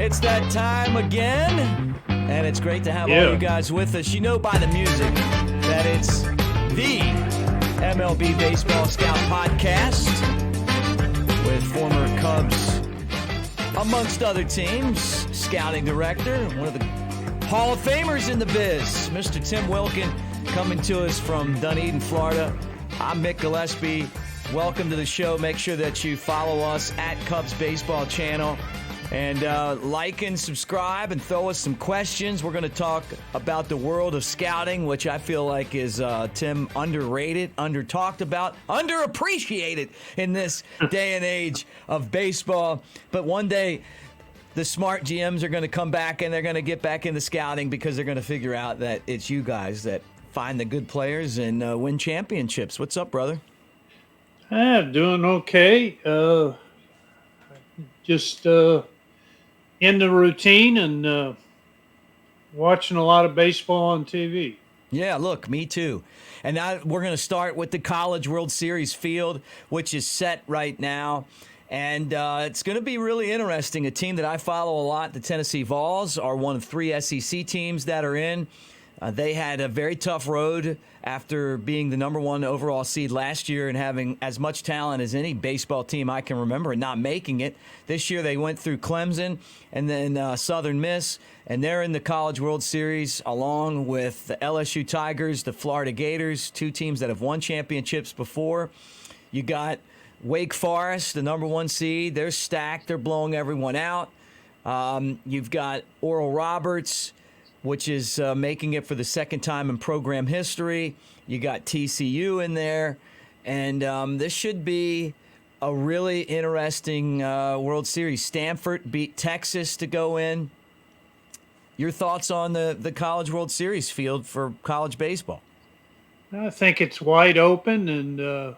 It's that time again, and it's great to have all you guys with us. You know by the music that it's the MLB Baseball Scout Podcast with former Cubs, amongst other teams, scouting director, one of the Hall of Famers in the biz, Mr. Tim Wilken, coming to us from Dunedin, Florida. I'm Mick Gillispie. Welcome to the show. Make sure that you follow us at Cubs Baseball Channel and like and subscribe and throw us some questions. We're going to talk about the world of scouting, which I feel like is, Tim, underrated, under-talked about, underappreciated in this day and age of baseball. But one day, the smart GMs are going to come back and they're going to get back into scouting because they're going to figure out that it's you guys that find the good players and win championships. What's up, brother? Doing okay. Just in the routine and watching a lot of baseball on TV. Yeah, look, me too. And now we're going to start with the College World Series field, which is set right now. And it's going to be really interesting. A team that I follow a lot, the Tennessee Vols, are one of three SEC teams that are in. They had a very tough road after being the number one overall seed last year and having as much talent as any baseball team I can remember and not making it. This year they went through Clemson and then Southern Miss, and they're in the College World Series along with the LSU Tigers, the Florida Gators, two teams that have won championships before. You got Wake Forest, the number one seed. They're stacked. They're blowing everyone out. You've got Oral Roberts, which is making it for the second time in program history. You got TCU in there. And this should be a really interesting World Series. Stanford beat Texas to go in. Your thoughts on the College World Series field for college baseball? I think it's wide open and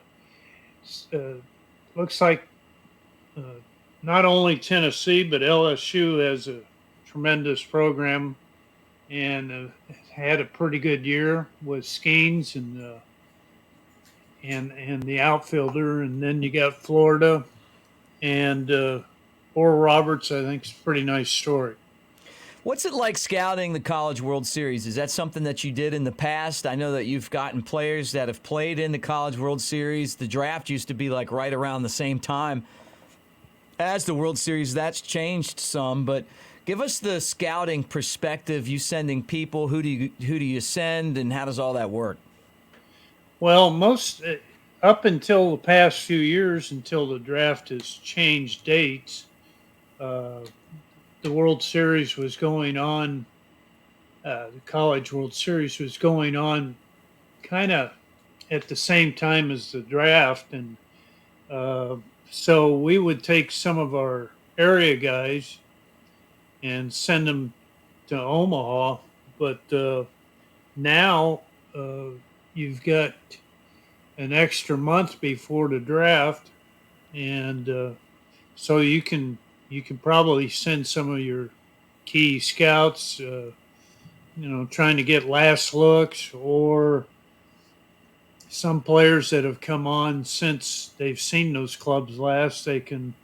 looks like not only Tennessee, but LSU has a tremendous program and had a pretty good year with Skeens and the outfielder, and then you got Florida and Oral Roberts. I think is a pretty nice story. What's it like scouting the College World Series? Is that something that you did in the past? I know that you've gotten players that have played in the College World Series. The draft used to be like right around the same time as the World Series. That's changed some, but give us the scouting perspective. You sending people, who do you send, and how does all that work? Well, most up until the past few years, until the draft has changed dates, the World Series was going on. The College World Series was going on kind of at the same time as the draft, and so we would take some of our area guys and send them to Omaha. But now you've got an extra month before the draft, and so you can probably send some of your key scouts, trying to get last looks, or some players that have come on since they've seen those clubs last. They can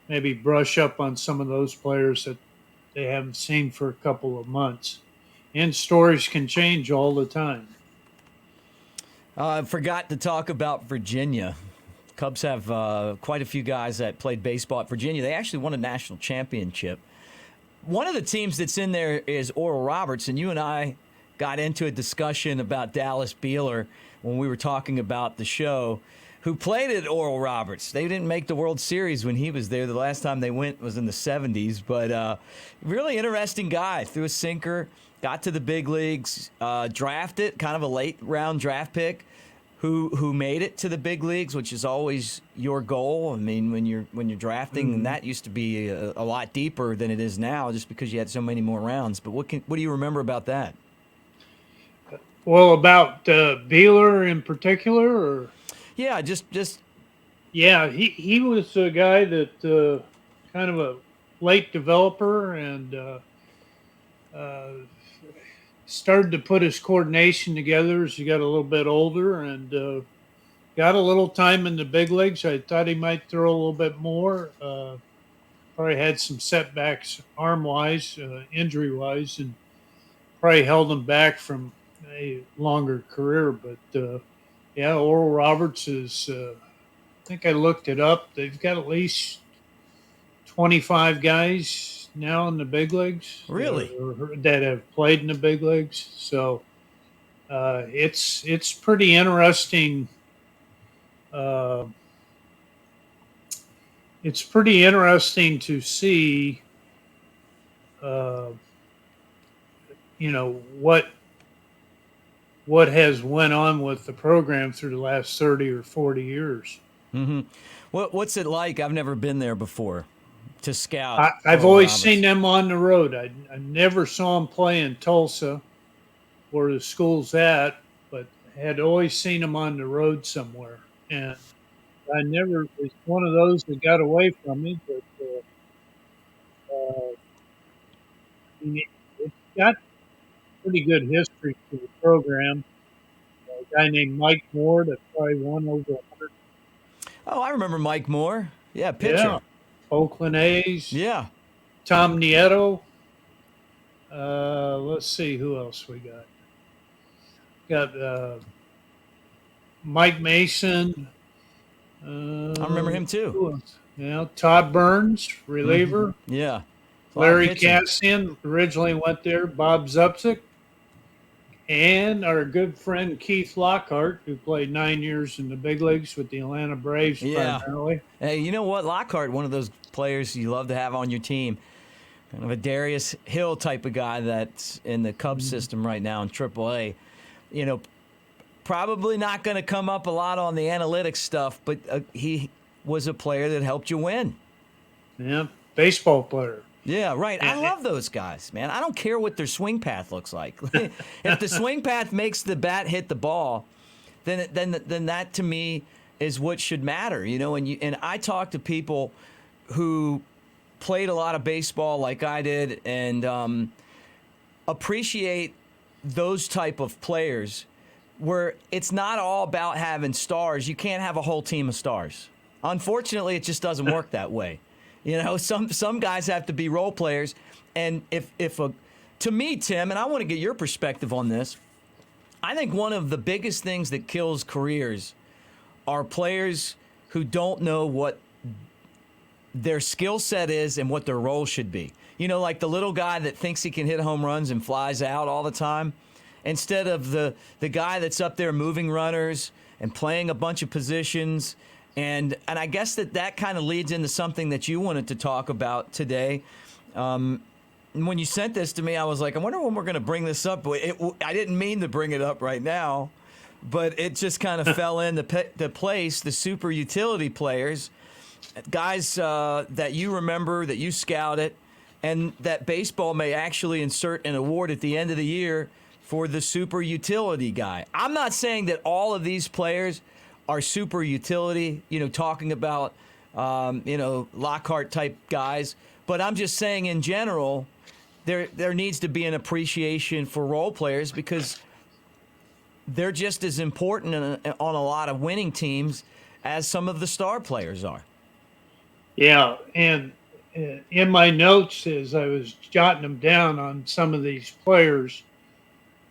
maybe brush up on some of those players that they haven't seen for a couple of months. And stories can change all the time. I forgot to talk about Virginia. Cubs have quite a few guys that played baseball at Virginia. They actually won a national championship. One of the teams that's in there is Oral Roberts, and you and I got into a discussion about Dallas Beeler when we were talking about the show, who played at Oral Roberts. They didn't make the World Series when he was there. The last time they went was in the 70s, but really interesting guy. Threw a sinker, got to the big leagues, drafted, kind of a late round draft pick, who made it to the big leagues, which is always your goal. I mean, when you're drafting, and that used to be a lot deeper than it is now, just because you had so many more rounds. But what do you remember about that? Well, about Beeler in particular, or yeah, just yeah, he was a guy that kind of a late developer and started to put his coordination together as he got a little bit older and got a little time in the big leagues. I thought he might throw a little bit more. probably had some setbacks arm-wise, injury-wise, and probably held him back from a longer career. But yeah, Oral Roberts is. I think I looked it up. They've got at least 25 guys now in the big leagues Really? that have played in the big leagues. So it's pretty interesting. Uh, it's pretty interesting to see, uh, what has went on with the program through the last 30 or 40 years. Mm-hmm. What's it like? I've never been there before to scout. I've Oral always Roberts. seen them on the road. I never saw them play in Tulsa, where the school's at, but had always seen them on the road somewhere. And I never, it's one of those that got away from me, but I mean, it's got pretty good history to the program. A guy named Mike Moore that probably won over 100. Oh, I remember Mike Moore. Yeah, pitcher. Yeah. Oakland A's. Yeah. Tom Nieto. Let's see who else we got. Got Mike Mason. I remember him too. Who else? Yeah, Todd Burns, reliever. Mm-hmm. Yeah. Larry Cassian originally went there. Bob Zupzik. And our good friend Keith Lockhart, who played 9 years in the big leagues with the Atlanta Braves primarily. Hey, you know what? Lockhart, one of those players you love to have on your team. Kind of a Darius Hill type of guy that's in the Cubs system right now in AAA. You know, probably not going to come up a lot on the analytics stuff, but he was a player that helped you win. Yeah, baseball player. Yeah, right. I love those guys, man. I don't care what their swing path looks like. If the swing path makes the bat hit the ball, then that to me is what should matter, you know. And I talk to people who played a lot of baseball like I did, and appreciate those type of players where it's not all about having stars. You can't have a whole team of stars. Unfortunately, it just doesn't work that way. You know, some guys have to be role players, and to me, Tim, and I want to get your perspective on this. I think one of the biggest things that kills careers are players who don't know what their skill set is and what their role should be. You know, like the little guy that thinks he can hit home runs and flies out all the time, instead of the guy that's up there moving runners and playing a bunch of positions. And I guess that kind of leads into something that you wanted to talk about today. When you sent this to me, I was like, I wonder when we're going to bring this up. I didn't mean to bring it up right now, but it just kind of fell into place. The super utility players, guys that you remember, that you scouted, and that baseball may actually insert an award at the end of the year for the super utility guy. I'm not saying that all of these players are super utility, you know, talking about, Lockhart type guys. But I'm just saying in general, there needs to be an appreciation for role players because they're just as important on a lot of winning teams as some of the star players are. Yeah, and in my notes as I was jotting them down on some of these players,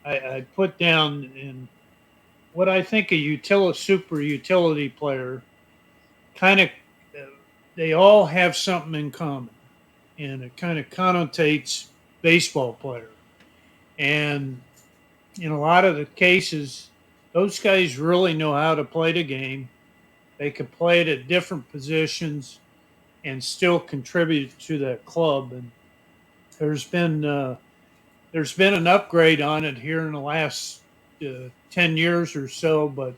I put down in what I think a super utility player kind of, they all have something in common, and it kind of connotates baseball player. And in a lot of the cases, those guys really know how to play the game. They can play it at different positions and still contribute to that club. And there's been an upgrade on it here in the last 10 years or so, but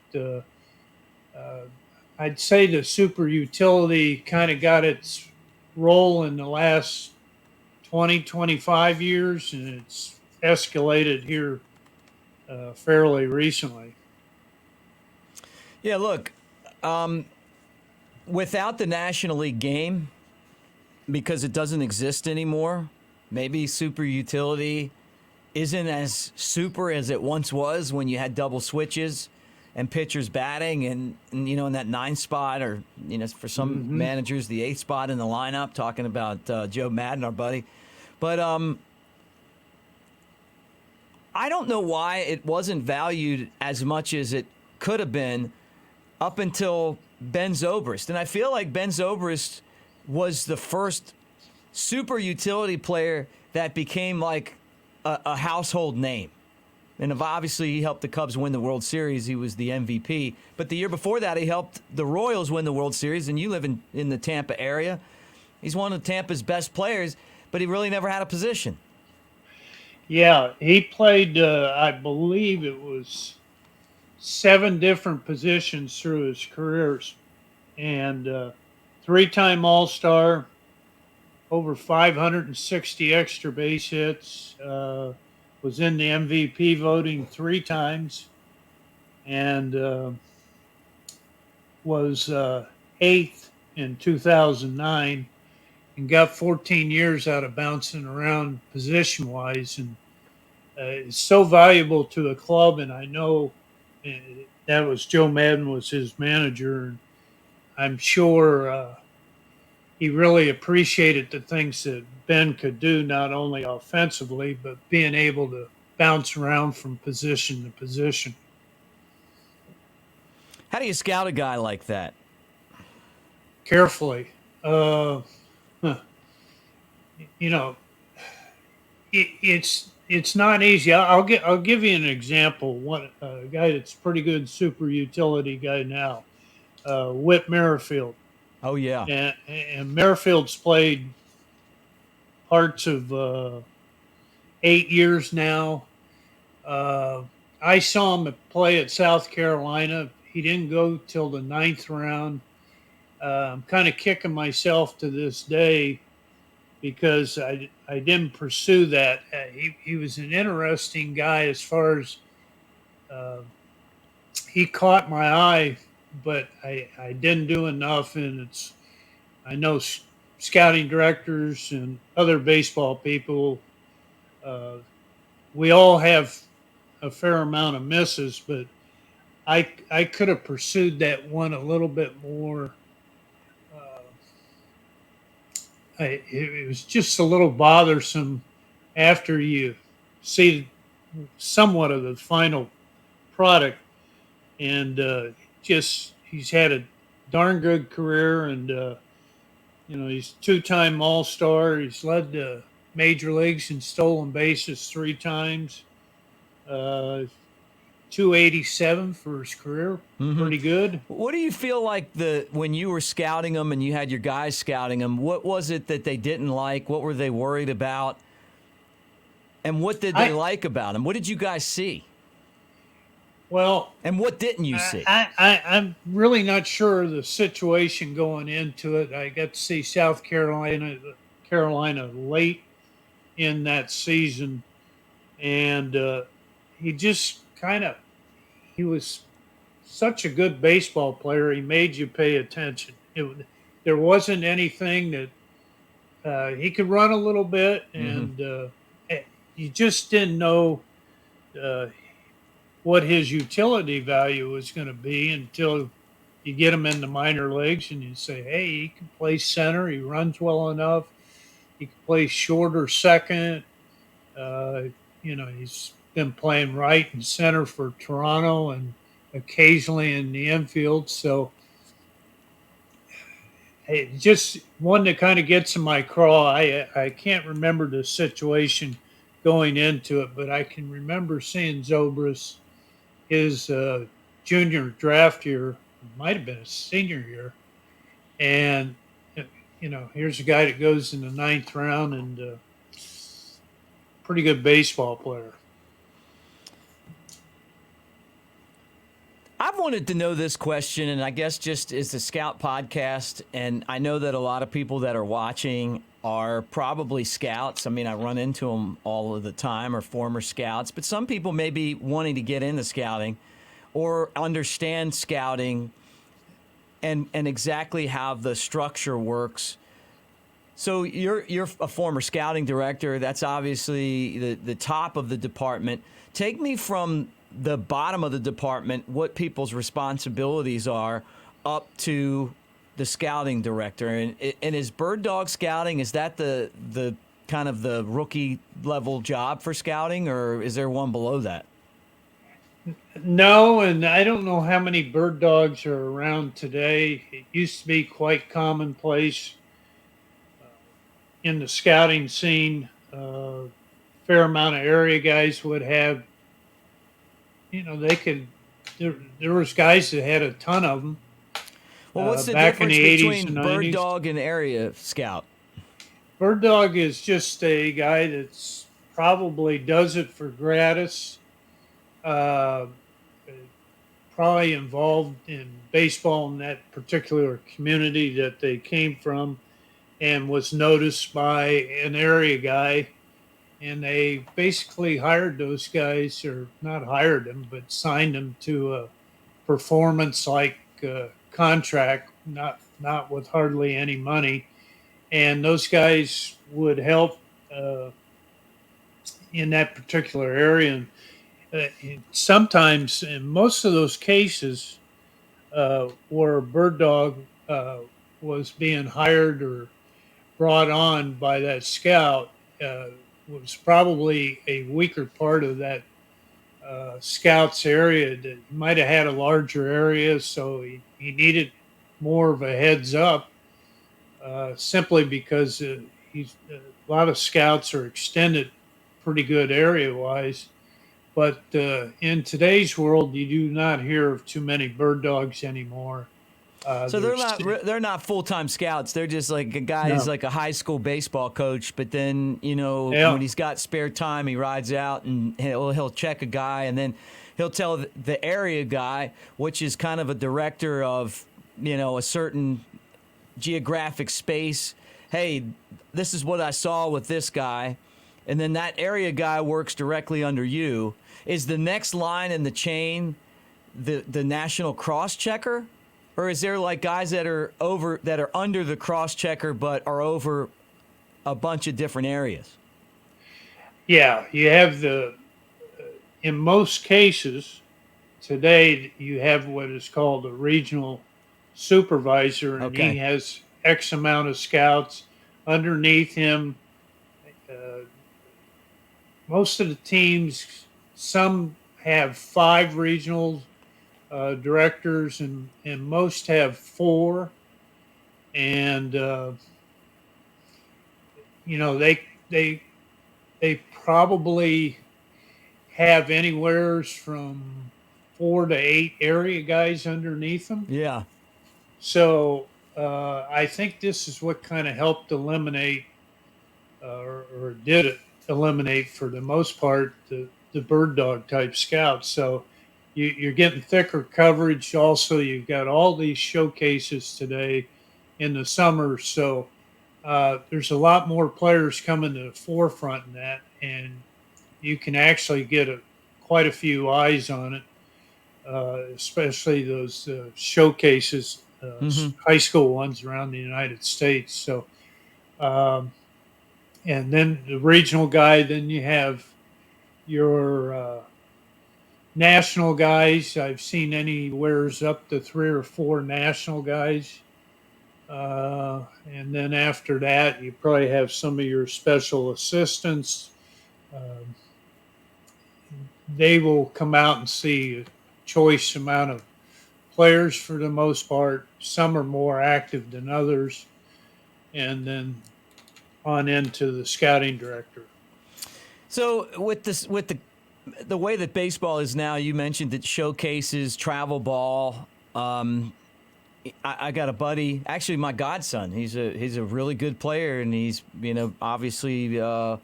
I'd say the super utility kind of got its role in the last 20, 25 years, and it's escalated here fairly recently. Yeah, look, without the National League game, because it doesn't exist anymore, maybe super utility isn't as super as it once was when you had double switches and pitchers batting, and in that 9th spot, or for some managers, the 8th spot in the lineup. Talking about Joe Madden, our buddy, but I don't know why it wasn't valued as much as it could have been up until Ben Zobrist. And I feel like Ben Zobrist was the first super utility player that became like a household name. And obviously he helped the Cubs win the World Series. He was the MVP. But the year before that, he helped the Royals win the World Series. And you live in the Tampa area. He's one of Tampa's best players, but he really never had a position. Yeah, he played, I believe it was 7 different positions through his careers. And 3-time All-Star, over 560 extra base hits, was in the MVP voting 3 times, and was 8th in 2009. And got 14 years out of bouncing around position-wise, and it's so valuable to the club. And I know that was Joe Madden was his manager, and I'm sure he really appreciated the things that Ben could do, not only offensively, but being able to bounce around from position to position. How do you scout a guy like that? Carefully. It's not easy. I'll give you an example. One guy that's pretty good super utility guy now, Whit Merrifield. Oh yeah, and Merrifield's played parts of 8 years now. I saw him play at South Carolina. He didn't go till the 9th round. I'm kind of kicking myself to this day because I didn't pursue that. He was an interesting guy as far as he caught my eye, but I didn't do enough. And I know scouting directors and other baseball people, we all have a fair amount of misses, but I could have pursued that one a little bit more. It was just a little bothersome after you see somewhat of the final product, and he's had a darn good career, and he's 2-time All-Star. He's led the major leagues in stolen bases 3 times. 287 for his career. Pretty good. What do you feel like when you were scouting them and you had your guys scouting them, what was it that they didn't like? What were they worried about? And what did they like about him? What did you guys see? Well, and what didn't you see? I'm really not sure of the situation going into it. I got to see South Carolina late in that season, and he just he was such a good baseball player. He made you pay attention. There wasn't anything that he could run a little bit, and you just didn't know what his utility value was going to be until you get him in the minor leagues and you say, hey, he can play center. He runs well enough. He can play short or second. He's been playing right and center for Toronto and occasionally in the infield. So just one that kind of gets in my craw. I can't remember the situation going into it, but I can remember seeing Zobrist his junior draft year, might have been his senior year. And, here's a guy that goes in the 9th round and pretty good baseball player. I've wanted to know this question, and I guess just as a scout podcast, and I know that a lot of people that are watching are probably scouts. I mean, I run into them all of the time, or former scouts, but some people may be wanting to get into scouting or understand scouting and exactly how the structure works. So you're a former scouting director. That's obviously the top of the department. Take me from the bottom of the department, what people's responsibilities are up to the scouting director. And is bird dog scouting, is that the kind of the rookie level job for scouting, or is there one below that? No, and I don't know how many bird dogs are around today. It used to be quite commonplace in the scouting scene. Fair amount of area guys would have, they could. There was guys that had a ton of them. Well, what's the back in difference the 80s between and bird 90s. dog and area scout? Bird dog is just a guy that's probably does it for gratis. Uh, Probably involved in baseball in that particular community that they came from, and was noticed by an area guy, and they basically hired those guys, or not hired them, but signed them to a performance like contract, not with hardly any money, and those guys would help in that particular area. And sometimes, in most of those cases, where a bird dog was being hired or brought on by that scout, was probably a weaker part of that scout's area that might have had a larger area, so he needed more of a heads up, simply because a lot of scouts are extended pretty good area wise. But in today's world, you do not hear of too many bird dogs anymore. So they're not full-time scouts. They're just like a guy who's like a high school baseball coach, but then, when he's got spare time, he rides out and he'll check a guy, and then he'll tell the area guy, which is kind of a director of, a certain geographic space, hey, this is what I saw with this guy. And then that area guy works directly under you. Is the next line in the chain the national cross checker, or is there like guys that are under the cross checker but are over a bunch of different areas? Yeah, you have in most cases today, you have what is called a regional supervisor, and Okay. he has X amount of scouts underneath him. Most of the teams, some have 5 regional directors, and most have 4. And they probably have anywhere from 4 to 8 area guys underneath them. Yeah. So I think this is what kind of helped eliminate, or did it eliminate for the most part, the bird dog type scouts. So you're getting thicker coverage. Also, you've got all these showcases today in the summer. So there's a lot more players coming to the forefront in that, and you can actually get quite a few eyes on it, especially those showcases, high school ones around the United States. So, and then the regional guy, then you have your national guys. I've seen anywhere's up to 3 or 4 national guys. And then after that, you probably have some of your special assistants. They will come out and see a choice amount of players for the most part. Some are more active than others. And then on into the scouting director. So with the way that baseball is now, you mentioned that showcases, travel ball. I got a buddy, actually my godson. He's a really good player, and he's obviously, well,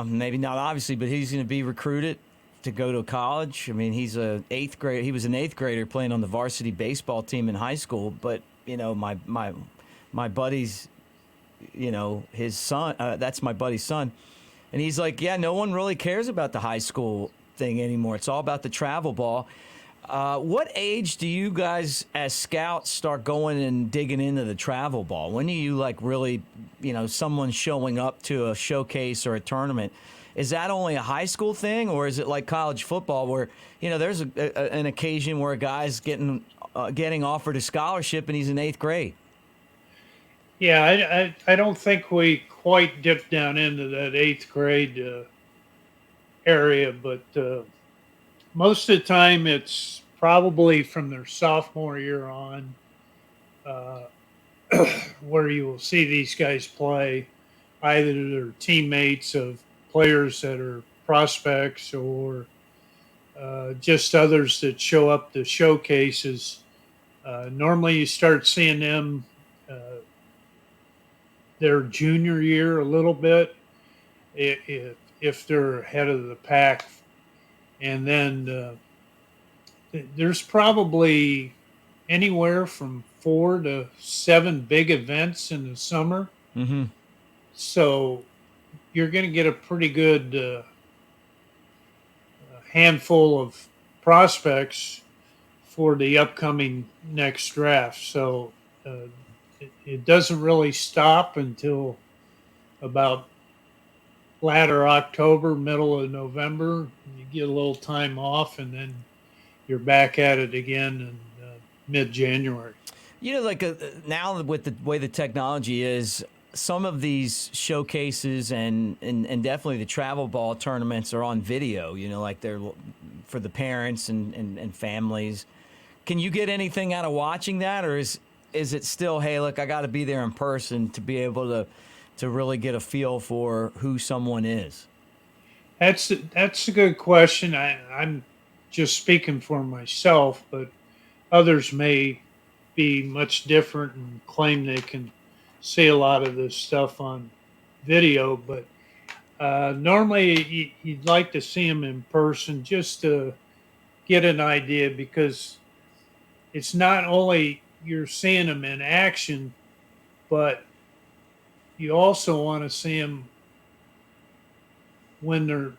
maybe not obviously, but he's going to be recruited to go to college. I mean, he's an 8th grade. He was an 8th grader playing on the varsity baseball team in high school. But my buddy's, his son. That's my buddy's son, and he's like, yeah, no one really cares about the high school thing anymore. It's all about the travel ball. What age do you guys as scouts start going and digging into the travel ball? When do you really, someone showing up to a showcase or a tournament Is that only a high school thing, or is it like college football where, there's an occasion where a guy's getting offered a scholarship and he's in 8th grade? Yeah, I don't think we quite dipped down into that 8th grade area, but most of the time it's probably from their sophomore year on, uh, where you will see these guys play. Either they're teammates of players that are prospects, or just others that show up to showcases. Normally, you start seeing them their junior year a little bit, if they're ahead of the pack. And then there's probably anywhere from 4 to 7 big events in the summer. Mm-hmm. So you're going to get a pretty good handful of prospects for the upcoming next draft. So it doesn't really stop until about latter October, middle of November. You get a little time off, and then you're back at it again in mid-January. Now with the way the technology is, some of these showcases and definitely the travel ball tournaments are on video, like they're for the parents and families. Can you get anything out of watching that, or is it still, hey, look, I got to be there in person to be able to really get a feel for who someone is? That's a good question. I'm just speaking for myself, but others may be much different and claim they can see a lot of this stuff on video. But normally you'd like to see them in person just to get an idea, because it's not only you're seeing them in action, but you also want to see them when they're,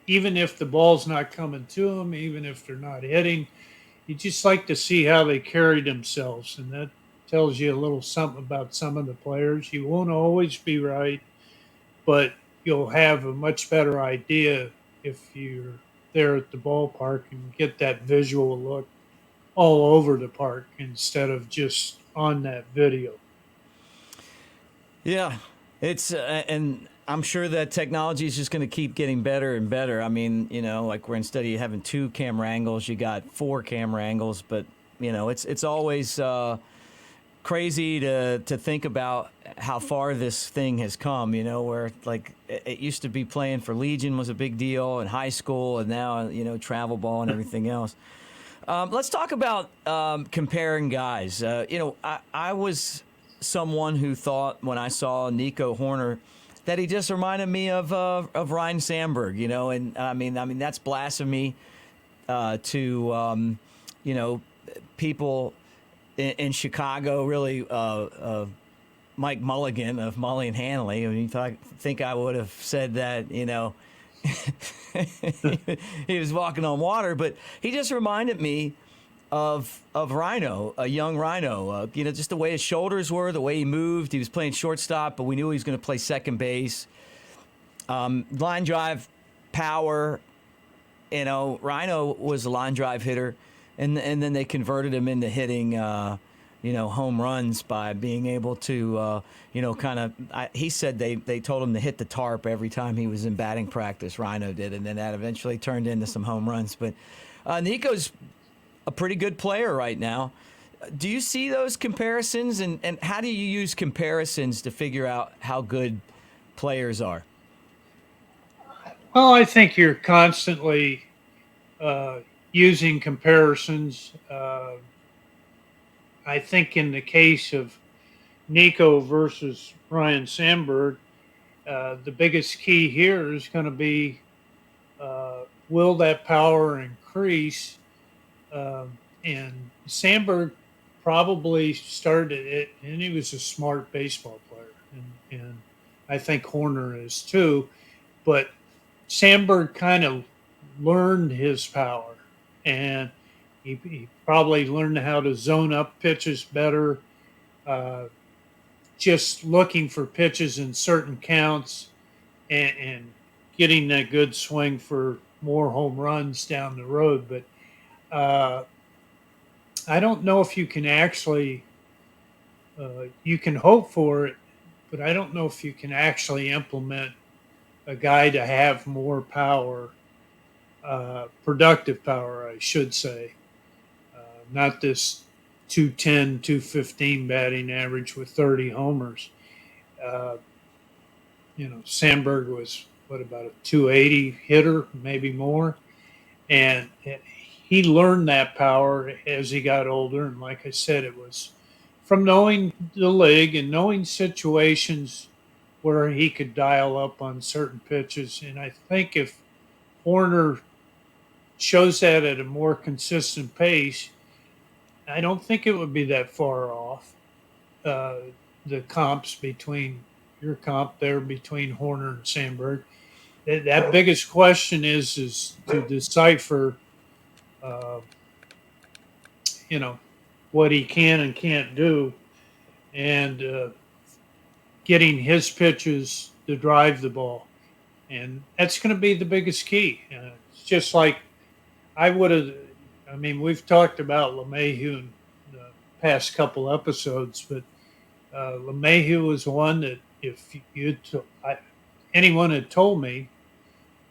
even if the ball's not coming to them, even if they're not hitting, you just like to see how they carry themselves. And that tells you a little something about some of the players. You won't always be right, but you'll have a much better idea if you're there at the ballpark and get that visual look all over the park instead of just on that video. Yeah, it's and I'm sure that technology is just going to keep getting better and better. I mean, like where instead of having 2 camera angles, you got 4 camera angles. But it's always crazy to think about how far this thing has come. Where like it used to be playing for Legion was a big deal in high school, and now travel ball and everything else. Let's talk about comparing guys. I was someone who thought when I saw Nico Hoerner that he just reminded me of Ryne Sandberg, and I mean that's blasphemy to people in Chicago, really. Mike Mulligan of Mully and Hanley. I mean, I think I would have said that, he was walking on water, but he just reminded me of Rhino, a young Rhino. Just the way his shoulders were, the way he moved. He was playing shortstop, but we knew he was going to play second base. Line drive, power. Rhino was a line drive hitter, and then they converted him into hitting, home runs by being able to, he said they told him to hit the tarp every time he was in batting practice. Rhino did, and then that eventually turned into some home runs. But Nico's a pretty good player right now. Do you see those comparisons, and how do you use comparisons to figure out how good players are? Well, I think you're constantly using comparisons. I think in the case of Nico versus Ryne Sandberg, the biggest key here is going to be will that power increase? And Sandberg probably started it, and he was a smart baseball player, and I think Hoerner is too. But Sandberg kind of learned his power, and he probably learned how to zone up pitches better, just looking for pitches in certain counts and getting that good swing for more home runs down the road. But uh, I don't know if you can actually, you can hope for it, but I don't know if you can actually implement a guy to have more power, productive power, I should say, not this 210, 215 batting average with 30 homers. Uh, Sandberg was what about a 280 hitter, maybe more, and he learned that power as he got older. And like I said, it was from knowing the league and knowing situations where he could dial up on certain pitches. And I think if Hoerner shows that at a more consistent pace, I don't think it would be that far off. Uh, the comps between your comp there between Hoerner and Sandberg. That biggest question is to decipher, uh, you know, what he can and can't do, and getting his pitches to drive the ball, and that's going to be the biggest key. It's just like I would have. I mean, we've talked about LeMahieu in the past couple episodes, but LeMahieu was one that if anyone had told me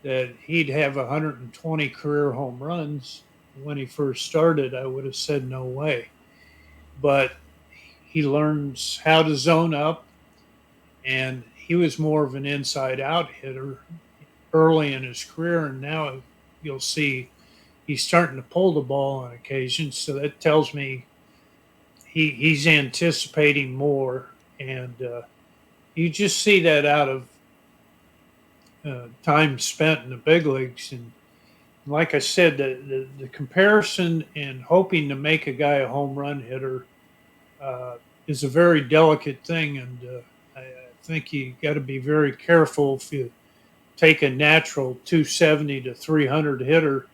that he'd have 120 career home runs when he first started, I would have said no way. But he learns how to zone up, and he was more of an inside out hitter early in his career, and now you'll see he's starting to pull the ball on occasion. So that tells me he's anticipating more, and you just see that out of time spent in the big leagues. And like I said, the comparison and hoping to make a guy a home run hitter is a very delicate thing, and I think you got to be very careful if you take a natural 270 to 300 hitter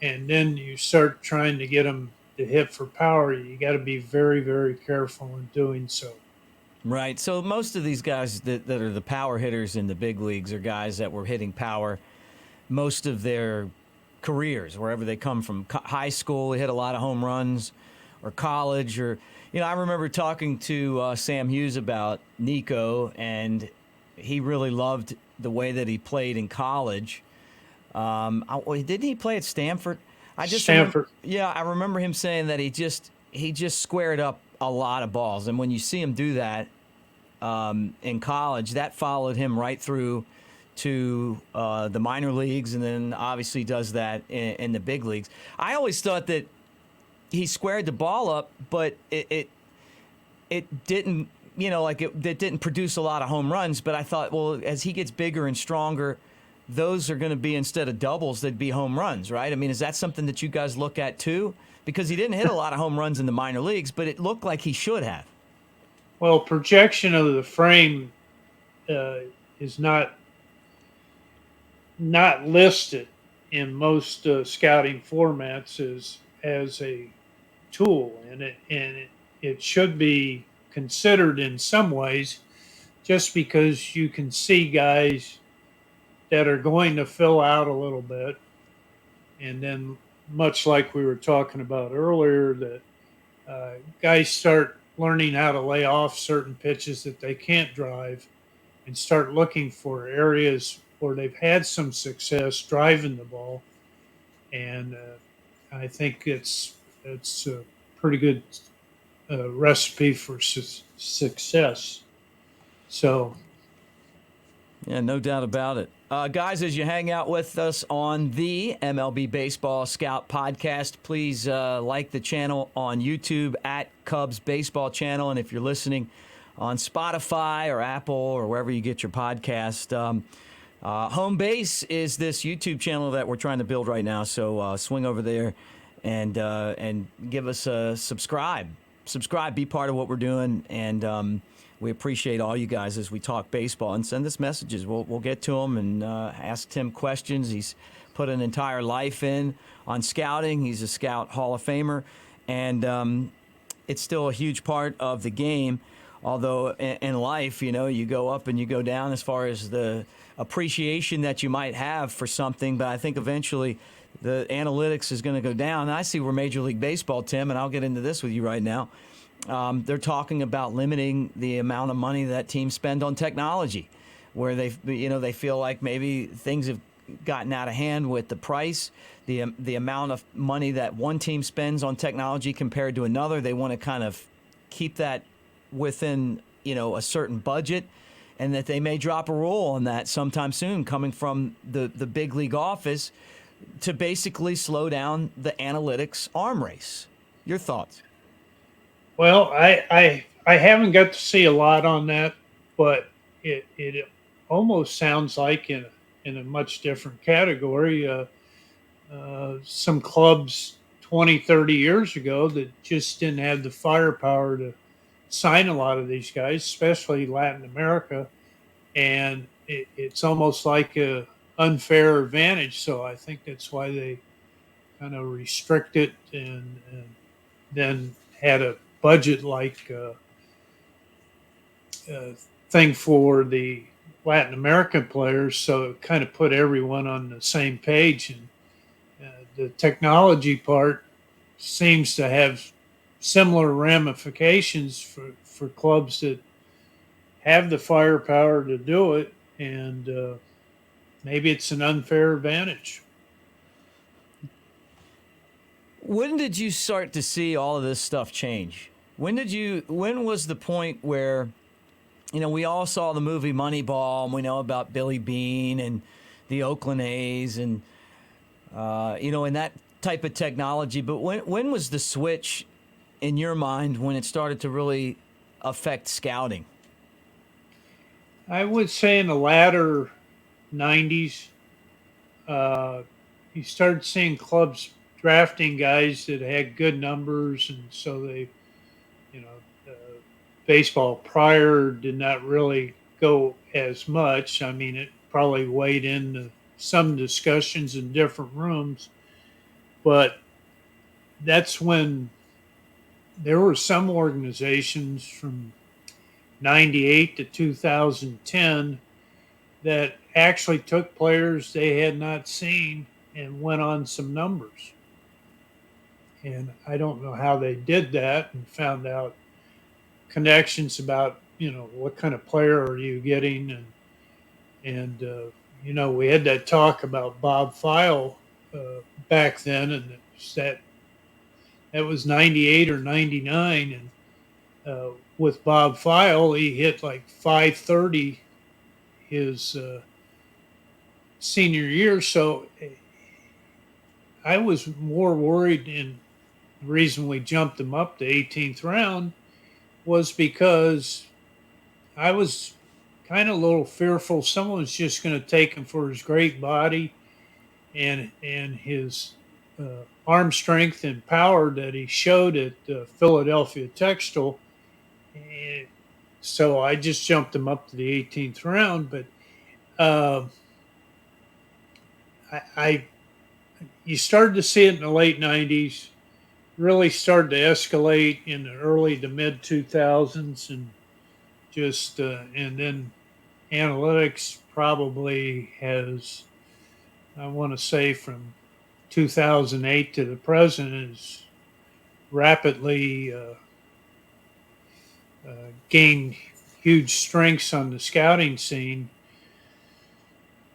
and then you start trying to get him to hit for power. You got to be very, very careful in doing so. Right. So most of these guys that are the power hitters in the big leagues are guys that were hitting power most of their careers, wherever they come from. High school, they hit a lot of home runs, or college, or I remember talking to Sam Hughes about Nico, and he really loved the way that he played in college. Didn't he play at Stanford? Stanford. I remember him saying that he just squared up a lot of balls, and when you see him do that in college, that followed him right through to the minor leagues, and then obviously does that in the big leagues. I always thought that he squared the ball up, but it didn't, it didn't produce a lot of home runs. But I thought, well, as he gets bigger and stronger, those are going to be, instead of doubles, they'd be home runs, right? I mean, is that something that you guys look at too? Because he didn't hit a lot of home runs in the minor leagues, but it looked like he should have. Well, projection of the frame is not listed in most scouting formats as a tool, and it should be considered in some ways, just because you can see guys that are going to fill out a little bit, and then much like we were talking about earlier, that guys start learning how to lay off certain pitches that they can't drive and start looking for areas where they've had some success driving the ball. And I think it's a pretty good recipe for success. So, yeah, no doubt about it. Guys, as you hang out with us on the MLB Baseball Scout podcast, please like the channel on YouTube at Cubs Baseball Channel. And if you're listening on Spotify or Apple or wherever you get your podcast, Home Base is this YouTube channel that we're trying to build right now. So swing over there and give us a subscribe. Subscribe, be part of what we're doing, and we appreciate all you guys as we talk baseball, and send us messages. We'll get to them and ask Tim questions. He's put an entire life in on scouting. He's a Scout Hall of Famer, and it's still a huge part of the game. Although in life, you go up and you go down as far as the appreciation that you might have for something. But I think eventually the analytics is going to go down. And I see where Major League Baseball, Tim, and I'll get into this with you right now. They're talking about limiting the amount of money that teams spend on technology, where they feel like maybe things have gotten out of hand with the price, the amount of money that one team spends on technology compared to another. They want to kind of keep that within a certain budget, and that they may drop a rule on that sometime soon, coming from the big league office, to basically slow down the analytics arm race. Your thoughts? Well, I haven't got to see a lot on that, but it almost sounds like in a much different category. Some clubs 20, 30 years ago that just didn't have the firepower to sign a lot of these guys, especially Latin America, and it's almost like a unfair advantage. So I think that's why they kind of restrict it, and then had a budget like thing for the Latin American players, so it kind of put everyone on the same page. And the technology part seems to have similar ramifications for clubs that have the firepower to do it, and maybe it's an unfair advantage. When did you start to see all of this stuff change? When was the point where, we all saw the movie Moneyball, and we know about Billy Beane and the Oakland A's and, and that type of technology. But when was the switch in your mind when it started to really affect scouting? I would say in the latter 90s, you started seeing clubs drafting guys that had good numbers, and so they, baseball prior did not really go as much. I mean, it probably weighed into some discussions in different rooms, but that's when there were some organizations from 98 to 2010 that actually took players they had not seen and went on some numbers. And I don't know how they did that, and found out connections about, what kind of player are you getting. And we had that talk about Bob File back then, and that was 98 or 99. And with Bob File, he hit like 530 his senior year. So I was more worried, and the reason we jumped him up to 18th round was because I was kind of a little fearful someone's just going to take him for his great body and his arm strength and power that he showed at Philadelphia Textile. And so I just jumped him up to the 18th round. But you started to see it in the late 90s, really started to escalate in the early to mid 2000s, and just and then analytics probably has, I want to say, from 2008 to the present, is rapidly gained huge strengths on the scouting scene,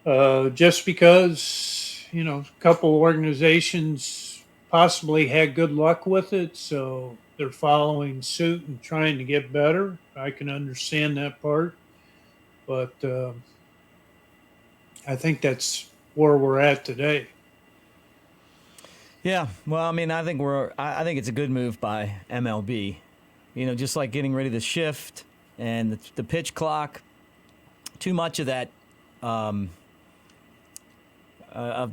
just because a couple organizations possibly had good luck with it, so they're following suit and trying to get better. I can understand that part, but I think that's where we're at today. Yeah, well, I mean, I think it's a good move by MLB. Just like getting rid of the shift and the pitch clock. Too much of that of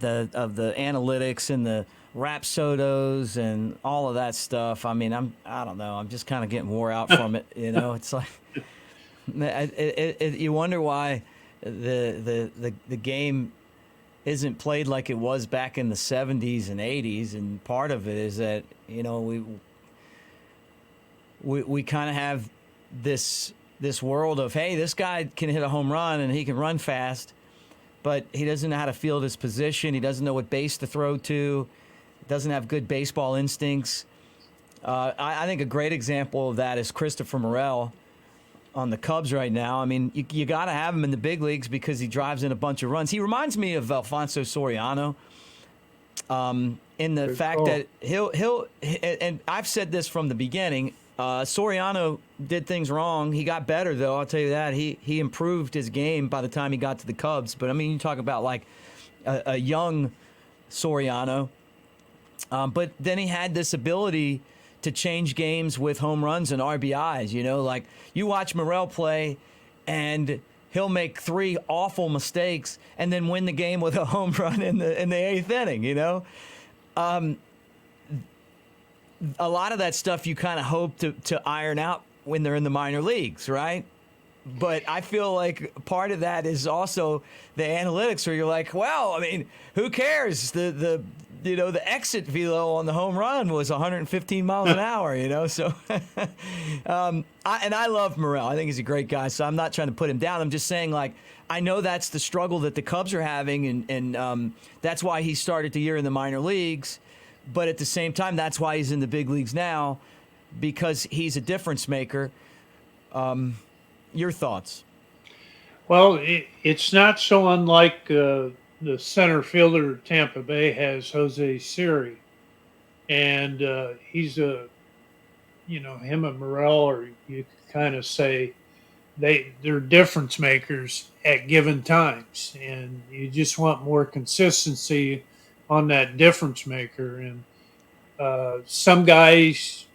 the analytics and the Rapsodos and all of that stuff. I mean, I don't know. I'm just kind of getting wore out from it. It's like you wonder why the game isn't played like it was back in the 70s and 80s, and part of it is that we kind of have this world of, hey, this guy can hit a home run and he can run fast, but he doesn't know how to field his position. He doesn't know what base to throw to. Doesn't have good baseball instincts. I think a great example of that is Christopher Morel on the Cubs right now. I mean, you got to have him in the big leagues because he drives in a bunch of runs. He reminds me of Alfonso Soriano in the fact that he'll and I've said this from the beginning. Soriano did things wrong. He got better, though. I'll tell you that. He improved his game by the time he got to the Cubs. But, I mean, you talk about, like, a young Soriano. But then he had this ability to change games with home runs and RBIs. You know, like, you watch Morel play, and he'll make 3 awful mistakes and then win the game with a home run in the 8th inning, you know? A lot of that stuff you kind of hope to iron out when they're in the minor leagues, right? But I feel like part of that is also the analytics, where you're like, well, I mean, who cares? The exit velo on the home run was 115 miles an hour, you know? So, I love Morel. I think he's a great guy, so I'm not trying to put him down. I'm just saying, like, I know that's the struggle that the Cubs are having, and that's why he started the year in the minor leagues. But at the same time, that's why he's in the big leagues now, because he's a difference maker. Your thoughts? Well, it's not so unlike the center fielder Tampa Bay has, Jose Siri. And he's him and Morel, or you could kind of say they're difference makers at given times. And you just want more consistency on that difference maker. And some players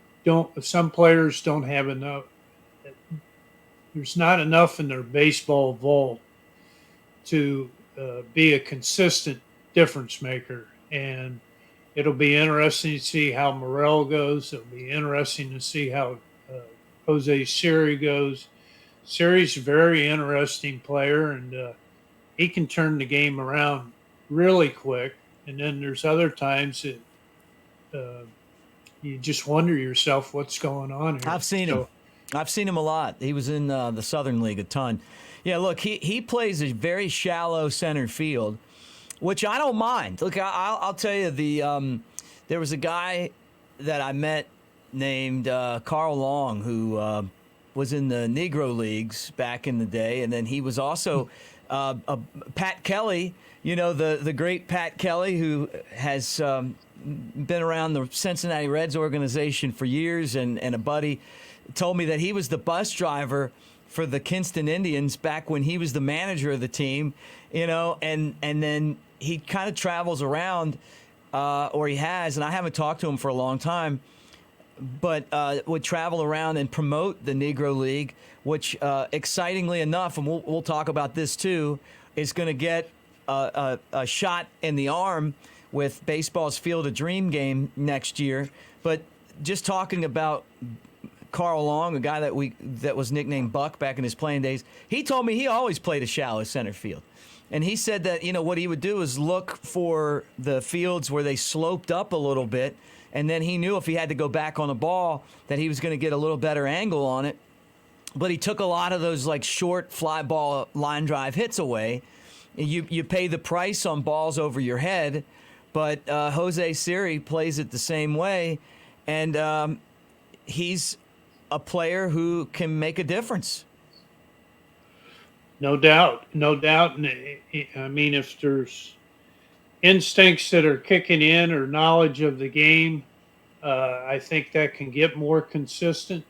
don't have enough. There's not enough in their baseball vault to be a consistent difference maker. And it'll be interesting to see how Morel goes. It'll be interesting to see how Jose Siri goes. Siri's a very interesting player, and he can turn the game around really quick. And then there's other times that you just wonder yourself what's going on here. I've seen him a lot. He was in the Southern League a ton. Yeah, look, he plays a very shallow center field, which I don't mind. Look, I'll tell you, there was a guy that I met named Carl Long, who was in the Negro Leagues back in the day, and then he was also Pat Kelly, you know, the great Pat Kelly, who has been around the Cincinnati Reds organization for years, and a buddy told me that he was the bus driver for the Kinston Indians back when he was the manager of the team, you know, and then he kind of travels around, or he has, and I haven't talked to him for a long time, but would travel around and promote the Negro League, which excitingly enough, and we'll talk about this too, is going to get a shot in the arm with baseball's Field of Dream game next year. But just talking about Carl Long, a guy that was nicknamed Buck back in his playing days, he told me he always played a shallow center field. And he said that, you know, what he would do is look for the fields where they sloped up a little bit, and then he knew if he had to go back on a ball that he was going to get a little better angle on it. But he took a lot of those, like, short fly ball line drive hits away. You pay the price on balls over your head, but Jose Siri plays it the same way, and he's a player who can make a difference. No doubt. And I mean, if there's instincts that are kicking in or knowledge of the game, I think that can get more consistent,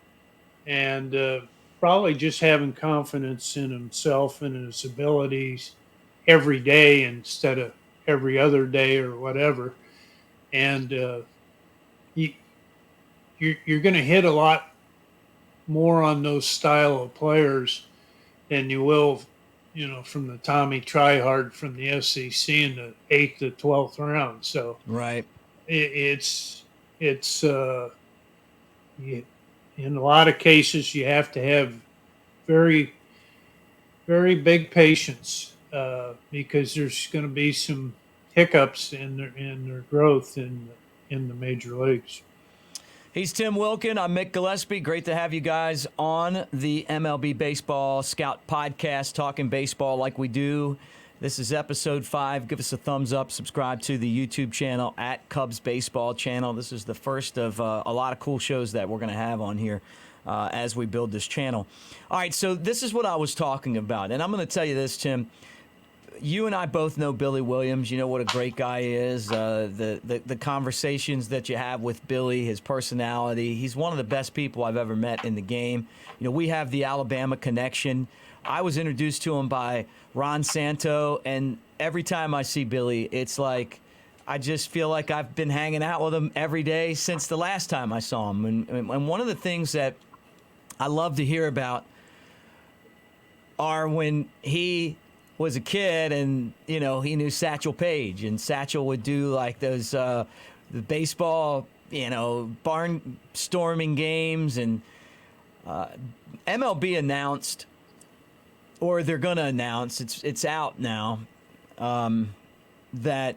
and probably just having confidence in himself and his abilities every day instead of every other day or whatever. And you're going to hit a lot more on those style of players than you will, you know, from the Tommy Tryhard from the SEC in the 8th to 12th round. So right, it's in a lot of cases you have to have very, very big patience because there's going to be some hiccups in their growth in the major leagues. He's Tim Wilken. I'm Mick Gillispie. Great to have you guys on the MLB Baseball Scout podcast, talking baseball like we do. This is episode 5. Give us a thumbs up. Subscribe to the YouTube channel at Cubs Baseball Channel. This is the first of a lot of cool shows that we're going to have on here as we build this channel. All right, so this is what I was talking about. And I'm going to tell you this, Tim. You and I both know Billy Williams. You know what a great guy he is. The conversations that you have with Billy, his personality. He's one of the best people I've ever met in the game. You know, we have the Alabama connection. I was introduced to him by Ron Santo, and every time I see Billy, it's like I just feel like I've been hanging out with him every day since the last time I saw him. And one of the things that I love to hear about are when he was a kid and, you know, he knew Satchel Paige, and Satchel would do like those the baseball, you know, barnstorming games. And MLB announced, or they're going to announce, it's out now, that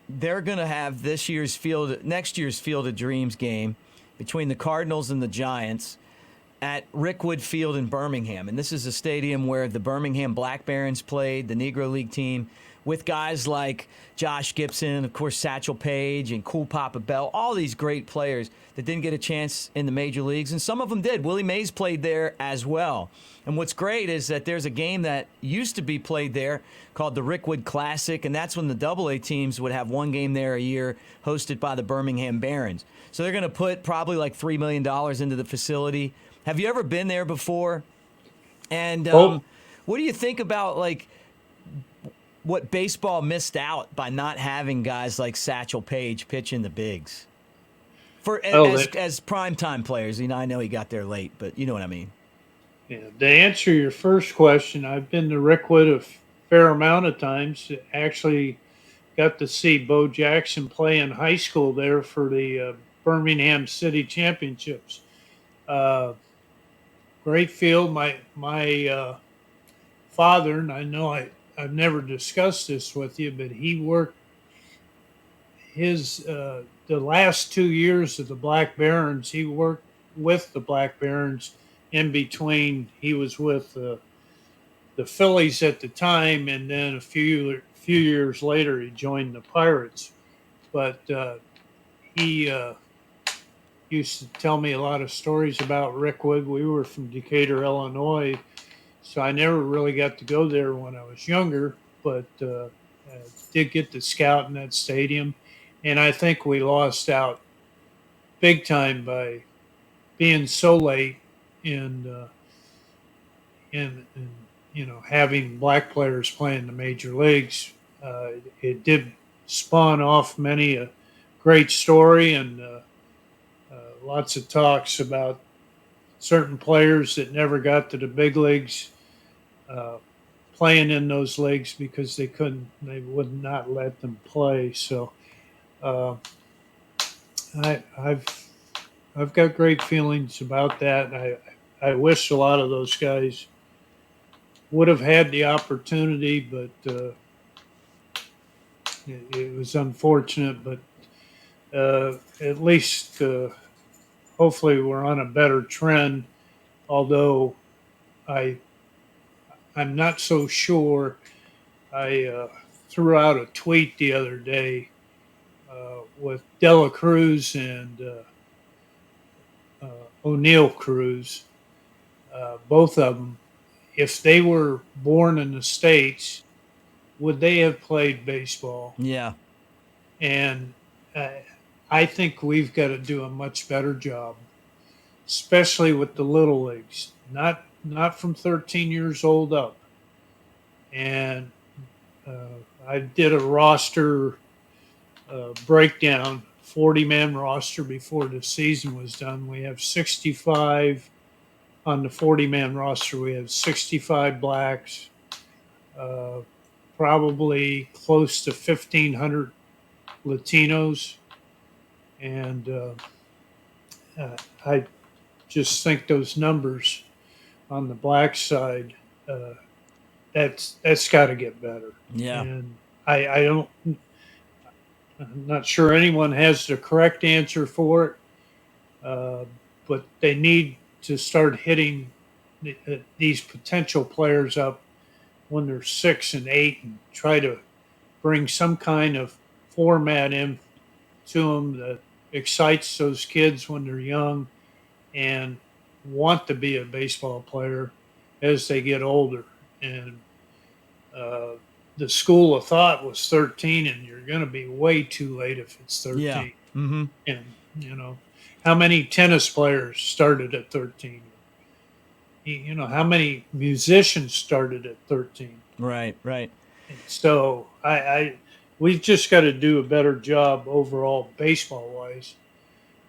they're going to have next year's Field of Dreams game between the Cardinals and the Giants at Rickwood Field in Birmingham. And this is a stadium where the Birmingham Black Barons played, the Negro League team, with guys like Josh Gibson, of course, Satchel Paige, and Cool Papa Bell, all these great players that didn't get a chance in the major leagues, and some of them did. Willie Mays played there as well. And what's great is that there's a game that used to be played there called the Rickwood Classic, and that's when the AA teams would have one game there a year hosted by the Birmingham Barons. So they're going to put probably like $3 million into the facility. Have you ever been there before? And what do you think about like what baseball missed out by not having guys like Satchel Paige pitching the bigs as primetime players? You know, I know he got there late, but you know what I mean. Yeah. To answer your first question, I've been to Rickwood a fair amount of times. Actually, got to see Bo Jackson play in high school there for the Birmingham City Championships. Great field. My father, and I know I've never discussed this with you, but he worked the last 2 years of the Black Barons. He worked with the Black Barons. In between, he was with the Phillies at the time, and then a few years later, he joined the Pirates. But he used to tell me a lot of stories about Rickwood. We were from Decatur, Illinois, so I never really got to go there when I was younger, but did get to scout in that stadium. And I think we lost out big time by being so late in you know, having black players playing the major leagues. It did spawn off many a great story, and lots of talks about certain players that never got to the big leagues playing in those leagues because they would not let them play. So I've got great feelings about that. I wish a lot of those guys would have had the opportunity, but it was unfortunate. But at least hopefully we're on a better trend, although I'm not so sure. I threw out a tweet the other day with Dela Cruz and O'Neill Cruz, both of them. If they were born in the States, would they have played baseball? Yeah. And I think we've got to do a much better job, especially with the little leagues, not from 13 years old up. And I did a roster breakdown, 40-man roster before the season was done. We have 65 on the 40-man roster. We have 65 blacks, probably close to 1,500 Latinos. And I just think those numbers on the black side, that's got to get better. Yeah. And I'm not sure anyone has the correct answer for it. uh, but they need to start hitting these potential players up when they're 6 and 8 and try to bring some kind of format in to them that excites those kids when they're young and want to be a baseball player as they get older. And uh, the school of thought was 13, and you're going to be way too late if it's 13. Yeah. Mm-hmm. And, how many tennis players started at 13? How many musicians started at 13? Right, right. And so we've just got to do a better job overall baseball wise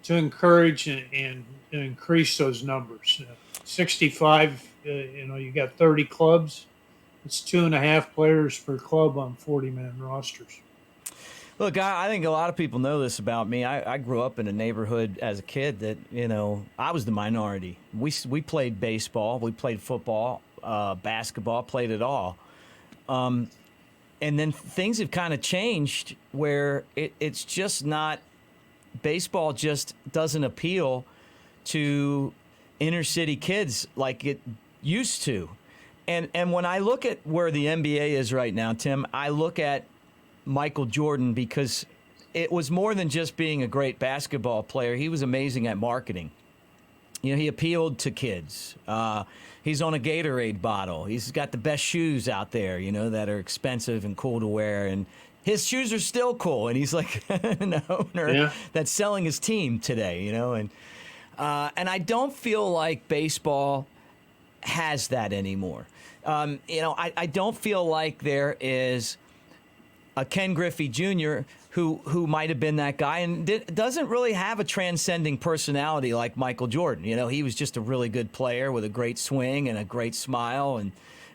to encourage and increase those numbers. 65, you got 30 clubs. It's 2.5 players per club on 40-man rosters. Look, I think a lot of people know this about me. I grew up in a neighborhood as a kid that, I was the minority. We played baseball, we played football, basketball, played it all. And then things have kind of changed where it's just not, baseball just doesn't appeal to inner city kids like it used to. And when I look at where the NBA is right now, Tim, I look at Michael Jordan because it was more than just being a great basketball player. He was amazing at marketing. He appealed to kids. He's on a Gatorade bottle. He's got the best shoes out there, that are expensive and cool to wear. And his shoes are still cool. And he's like an owner that's selling his team today, And I don't feel like baseball has that anymore. I don't feel like there is a Ken Griffey Jr. who might have been that guy and doesn't really have a transcending personality like Michael Jordan. He was just a really good player with a great swing and a great smile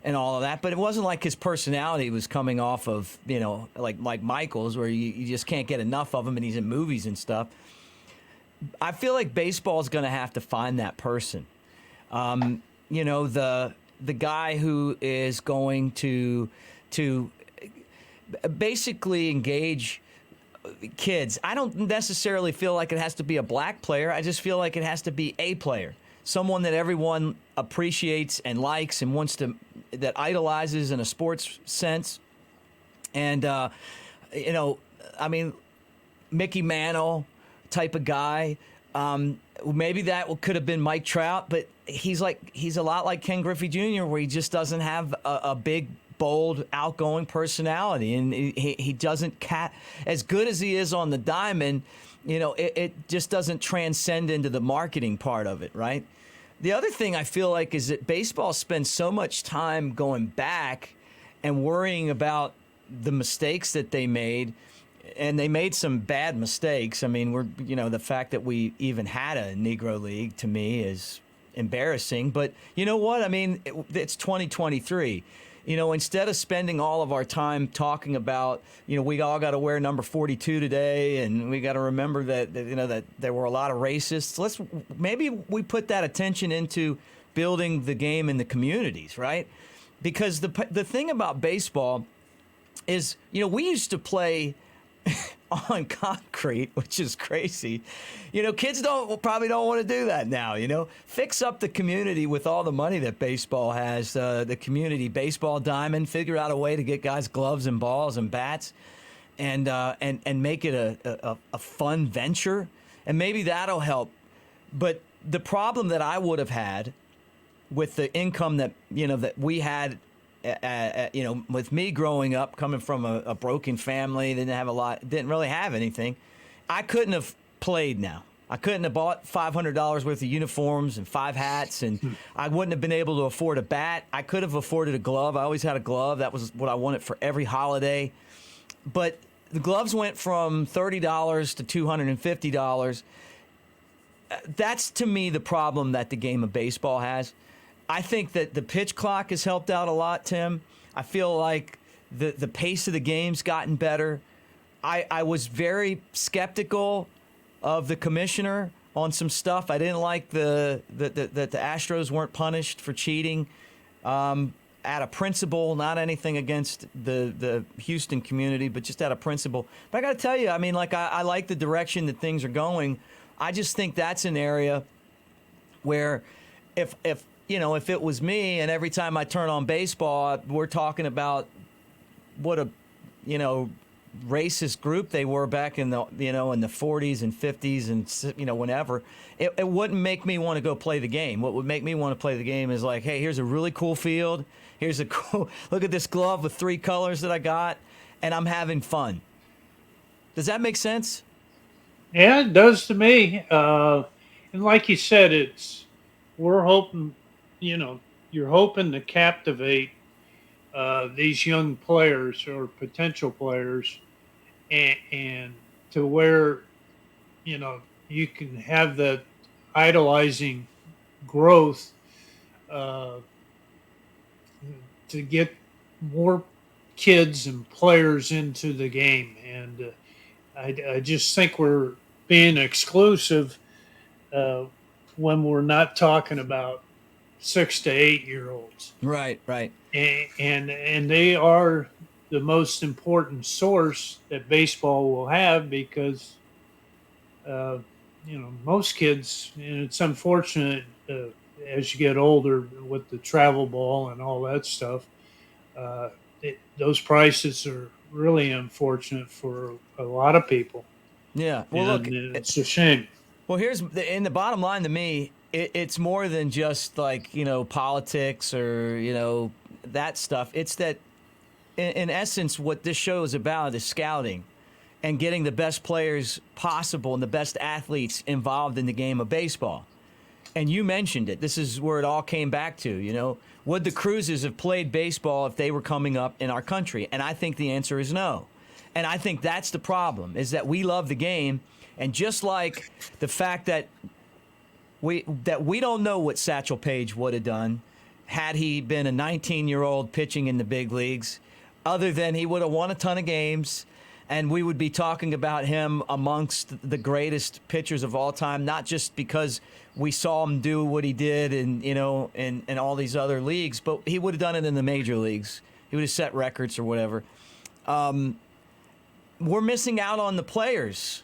and all of that. But it wasn't like his personality was coming off of, like Michael's, where you just can't get enough of him and he's in movies and stuff. I feel like baseball is going to have to find that person. The guy who is going to basically engage kids. I don't necessarily feel like it has to be a black player. I just feel like it has to be a player, someone that everyone appreciates and likes and that idolizes in a sports sense. And, Mickey Mantle type of guy. Maybe that could have been Mike Trout, but he's a lot like Ken Griffey Jr., where he just doesn't have a big, bold, outgoing personality, and he doesn't as good as he is on the diamond. It just doesn't transcend into the marketing part of it, right? The other thing I feel like is that baseball spends so much time going back and worrying about the mistakes that they made. And they made some bad mistakes. I mean, the fact that we even had a Negro League to me is embarrassing. But you know what? I mean, it's 2023. Instead of spending all of our time talking about, we all got to wear number 42 today, and we got to remember that there were a lot of racists. Maybe we put that attention into building the game in the communities, right? Because the thing about baseball is, we used to play on concrete, which is crazy. Kids probably don't want to do that now. Fix up the community with all the money that baseball has. The community baseball diamond. Figure out a way to get guys gloves and balls and bats, and make it a fun venture. And maybe that'll help. But the problem that I would have had with the income that that we had. With me growing up, coming from a broken family, didn't really have anything. I couldn't have played now. I couldn't have bought $500 worth of uniforms and 5 hats, and I wouldn't have been able to afford a bat. I could have afforded a glove. I always had a glove. That was what I wanted for every holiday. But the gloves went from $30 to $250. That's, to me, the problem that the game of baseball has. I think that the pitch clock has helped out a lot, Tim. I feel like the pace of the game's gotten better. I was very skeptical of the commissioner on some stuff. I didn't like that the Astros weren't punished for cheating. Out of principle, not anything against the Houston community, but just out of principle. But I got to tell you, I mean, I like the direction that things are going I just think that's an area where if it was me and every time I turn on baseball, we're talking about what a, racist group they were back in the, in the 40s and 50s and, whenever, it wouldn't make me want to go play the game. What would make me want to play the game is like, hey, here's a really cool field. Here's a cool, look at this glove with 3 colors that I got, and I'm having fun. Does that make sense? Yeah, it does to me. And like you said, we're hoping, you're hoping to captivate these young players or potential players, and to where, you can have that idolizing growth uh, to get more kids and players into the game. And I just think we're being exclusive when we're not talking about 6 to 8 year olds. Right, right. And they are the most important source that baseball will have, because most kids, and it's unfortunate as you get older with the travel ball and all that stuff, those prices are really unfortunate for a lot of people. Yeah. Well, And look, it's a shame. well, the bottom line to me, it's more than just like, politics or, that stuff. It's that, in essence, what this show is about is scouting and getting the best players possible and the best athletes involved in the game of baseball. And you mentioned it. This is where it all came back to, Would the Cruzes have played baseball if they were coming up in our country? And I think the answer is no. And I think that's the problem, is that we love the game. And just like the fact that we don't know what Satchel Paige would have done had he been a 19-year-old pitching in the big leagues, other than he would have won a ton of games, and we would be talking about him amongst the greatest pitchers of all time, not just because we saw him do what he did in all these other leagues, but he would have done it in the major leagues. He would have set records or whatever. We're missing out on the players.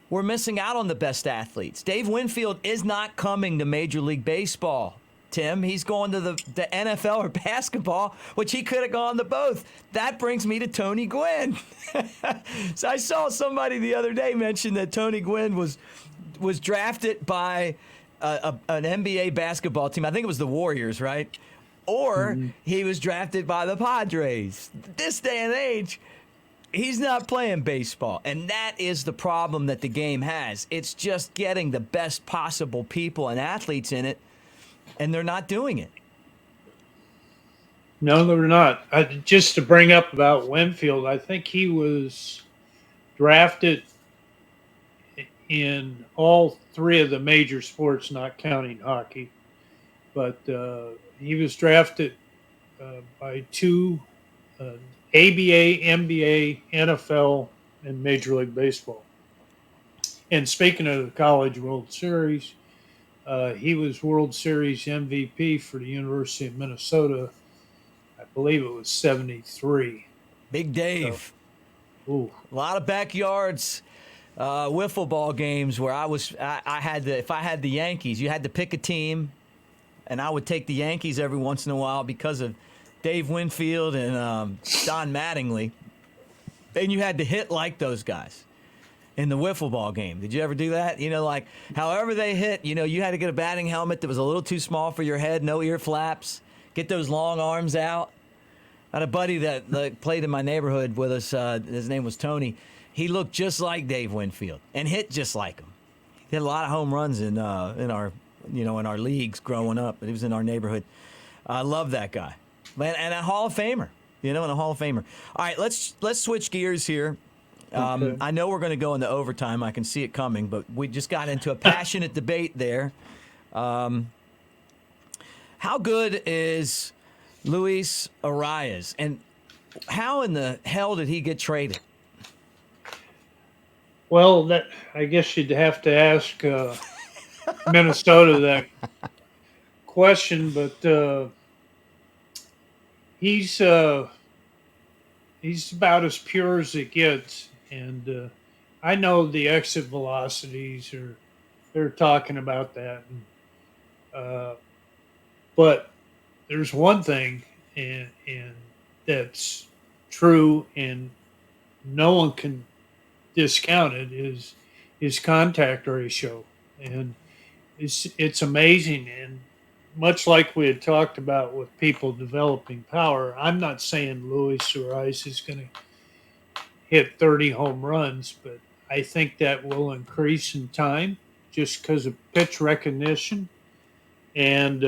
We're missing out on the best athletes. Dave Winfield is not coming to Major League Baseball, Tim. He's going to the NFL or basketball, which he could have gone to both. That brings me to Tony Gwynn. So I saw somebody the other day mention that Tony Gwynn was drafted by an NBA basketball team. I think it was the Warriors, right? Or he was drafted by the Padres. This day and age, he's not playing baseball, and that is the problem that the game has. It's just getting the best possible people and athletes in it, and they're not doing it. No, they're not. Just to bring up about Winfield, I think he was drafted in all 3 of the major sports, not counting hockey. But he was drafted by 2 ABA, NBA, NFL, and Major League Baseball. And speaking of the College World Series, he was World Series MVP for the University of Minnesota. I believe it was 73. Big Dave. So, a lot of backyards, wiffle ball games where if I had the Yankees, you had to pick a team, and I would take the Yankees every once in a while because of Dave Winfield and Don Mattingly. And you had to hit like those guys in the wiffle ball game. Did you ever do that? Like however they hit, you had to get a batting helmet that was a little too small for your head, no ear flaps, get those long arms out. I had a buddy that played in my neighborhood with us. His name was Tony. He looked just like Dave Winfield and hit just like him. He had a lot of home runs in our leagues growing up. But he was in our neighborhood. I love that guy. And a Hall of Famer, and a Hall of Famer. All right, let's switch gears here. Okay. I know we're going to go into overtime. I can see it coming, but we just got into a passionate debate there. How good is Luis Arias, and how in the hell did he get traded? Well, I guess you'd have to ask Minnesota that question, but he's about as pure as it gets, and I know the exit velocities are they're talking about that. But there's one thing, and that's true, and no one can discount it, is his contact ratio, and it's amazing. And much like we had talked about with people developing power, I'm not saying Luis Suarez is going to hit 30 home runs, but I think that will increase in time just because of pitch recognition and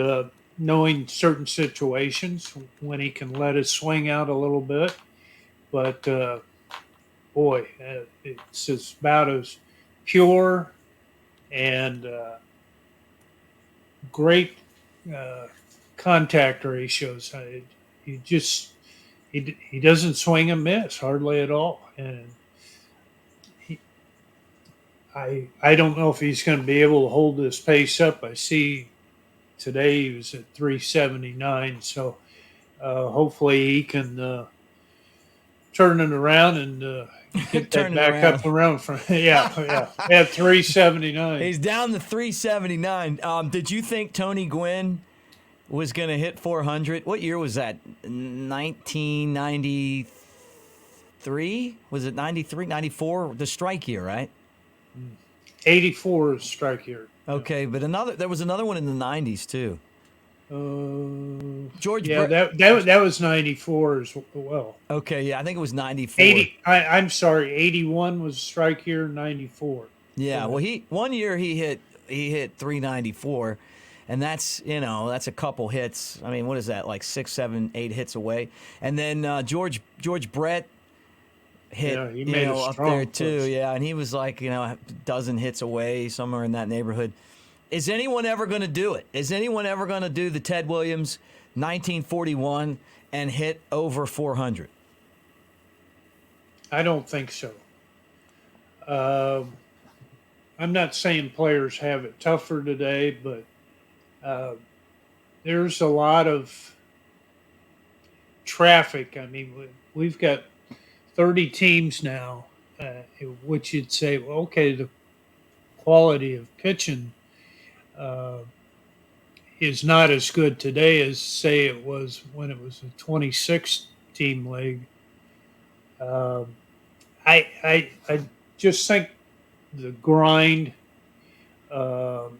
knowing certain situations when he can let his swing out a little bit. But boy, it's about as pure and great contact ratios. He just he doesn't swing and miss hardly at all, and I don't know if he's going to be able to hold this pace up. I see today he was at 379, so hopefully he can turn it around and get that back up around from yeah at 379. He's down to 379. Did you think Tony Gwynn was going to hit 400? What year was that? 1993? Was it 93, 94? The strike year, right? 84 is strike year. Okay, but there was another one in the 90s too. George. Yeah, that was 94 as well. Okay, yeah, I think it was 94. I'm sorry, 81 was strike year. 94. Yeah, well, one year he hit 394, and that's a couple hits. I mean, what is that, like 6, 7, 8 hits away? And then George Brett hit up there too. Yeah, and he was like a dozen hits away, somewhere in that neighborhood. Is anyone ever going to do it? Is anyone ever going to do the Ted Williams 1941 and hit over 400? I don't think so. I'm not saying players have it tougher today, but there's a lot of traffic. I mean, we've got 30 teams now, which you'd say, well, okay, the quality of pitching is not as good today as, say, it was when it was a 26-team league. I just think the grind, so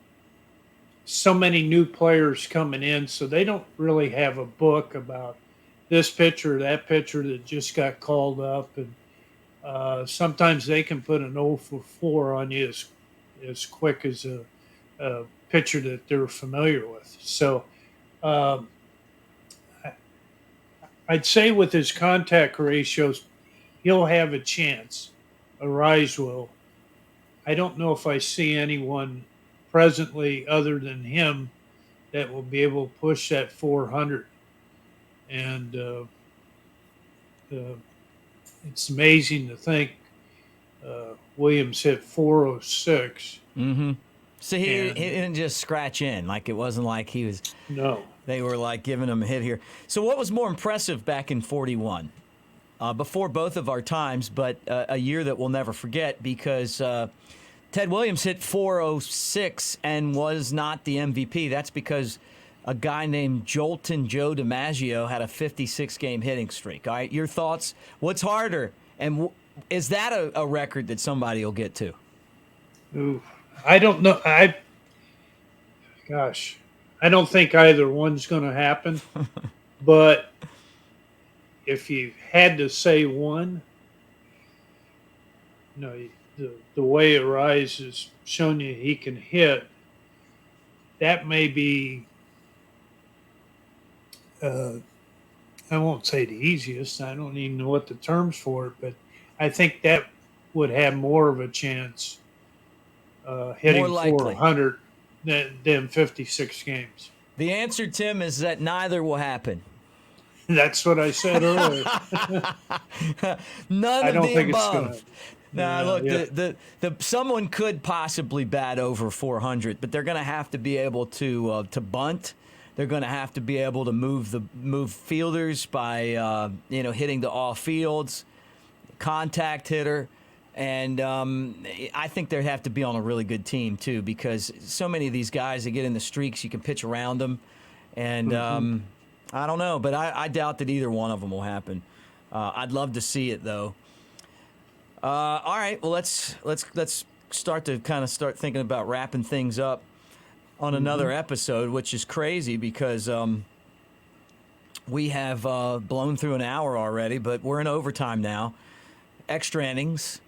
many new players coming in, so they don't really have a book about this pitcher, that pitcher that just got called up, and sometimes they can put an 0 for 4 on you as quick as a pitcher that they're familiar with. So I'd say with his contact ratios, he'll have a chance. Arise will. I don't know if I see anyone presently other than him that will be able to push that 400. And it's amazing to think Williams hit 406. Mm-hmm. So he didn't just scratch in. Like, it wasn't like he was. No. They were like giving him a hit here. So what was more impressive back in 41? Before both of our times, but a year that we'll never forget, because Ted Williams hit 406 and was not the MVP. That's because a guy named Jolton Joe DiMaggio had a 56-game hitting streak. All right, your thoughts? What's harder? And is that a record that somebody will get to? Ooh, I don't know. I don't think either one's going to happen. But if you had to say one, the way Arise has shown you he can hit, that may be, I won't say the easiest. I don't even know what the terms for it, but I think that would have more of a chance hitting 400 than 56 games. The answer, Tim, is that neither will happen. That's what I said earlier. None of the above. It's Now, look, the someone could possibly bat over 400, but they're going to have to be able to bunt. They're going to have to be able to move fielders by hitting the off fields, contact hitter, And I think they'd have to be on a really good team, too, because so many of these guys that get in the streaks, you can pitch around them. And I don't know, but I doubt that either one of them will happen. I'd love to see it, though. All right, well, let's start thinking about wrapping things up on another episode, which is crazy because we have blown through an hour already, but we're in overtime now. Extra innings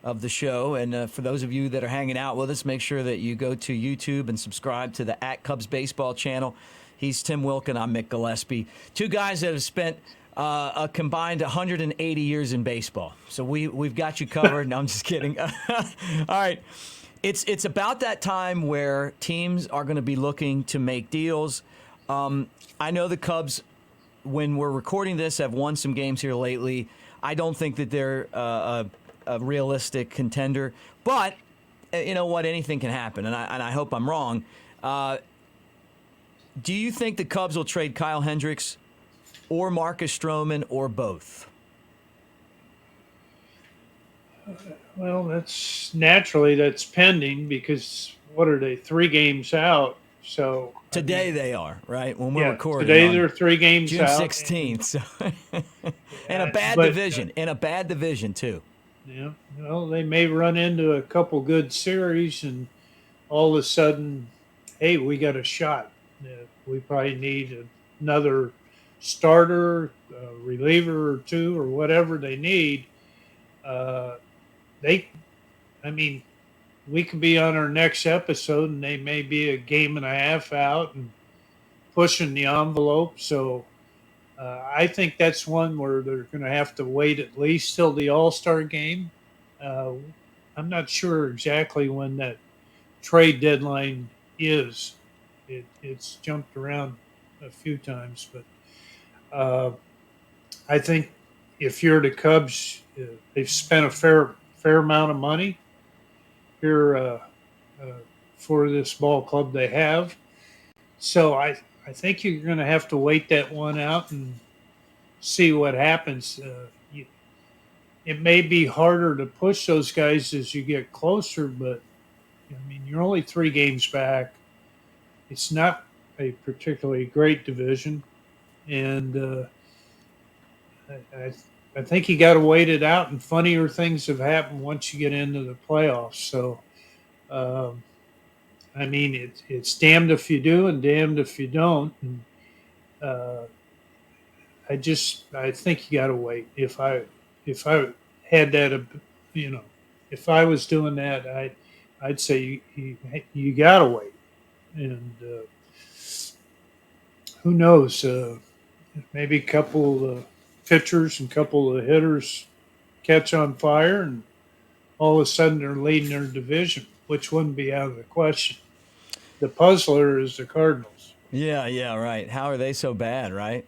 of the show. And for those of you that are hanging out with us, make sure that you go to YouTube and subscribe to the @Cubs Baseball channel. He's Tim Wilken. I'm Mick Gillispie. Two guys that have spent a combined 180 years in baseball. So we've got you covered. No, I'm just kidding. All right. It's about that time where teams are going to be looking to make deals. I know the Cubs, when we're recording this, have won some games here lately. I don't think that they're a realistic contender, but you know what? Anything can happen, and I hope I'm wrong. Do you think the Cubs will trade Kyle Hendricks or Marcus Stroman or both? Well, that's pending because what are they, 3 games out? So today they are, right? When we're recording. Today they're 3 games June out. June 16th. So in a bad division. In a bad division, too. Yeah. Well, they may run into a couple good series and all of a sudden, hey, we got a shot. We probably need another starter, reliever or 2 or whatever they need. We could be on our next episode and they may be a game and a half out and pushing the envelope. So I think that's one where they're going to have to wait at least till the All-Star game. I'm not sure exactly when that trade deadline is. It's jumped around a few times, but I think if you're the Cubs, they've spent a fair amount of money here for this ball club they have. So I think you're going to have to wait that one out and see what happens. It may be harder to push those guys as you get closer, but I mean, you're only 3 games back. It's not a particularly great division, and I think you got to wait it out, and funnier things have happened once you get into the playoffs. So, I mean, it's damned if you do and damned if you don't. And, I think you got to wait. If I had that, if I was doing that, I'd say you got to wait. And who knows? Maybe a couple of pitchers and a couple of hitters catch on fire, and all of a sudden they're leading their division, which wouldn't be out of the question. The puzzler is the Cardinals. Yeah, right. How are they so bad, right?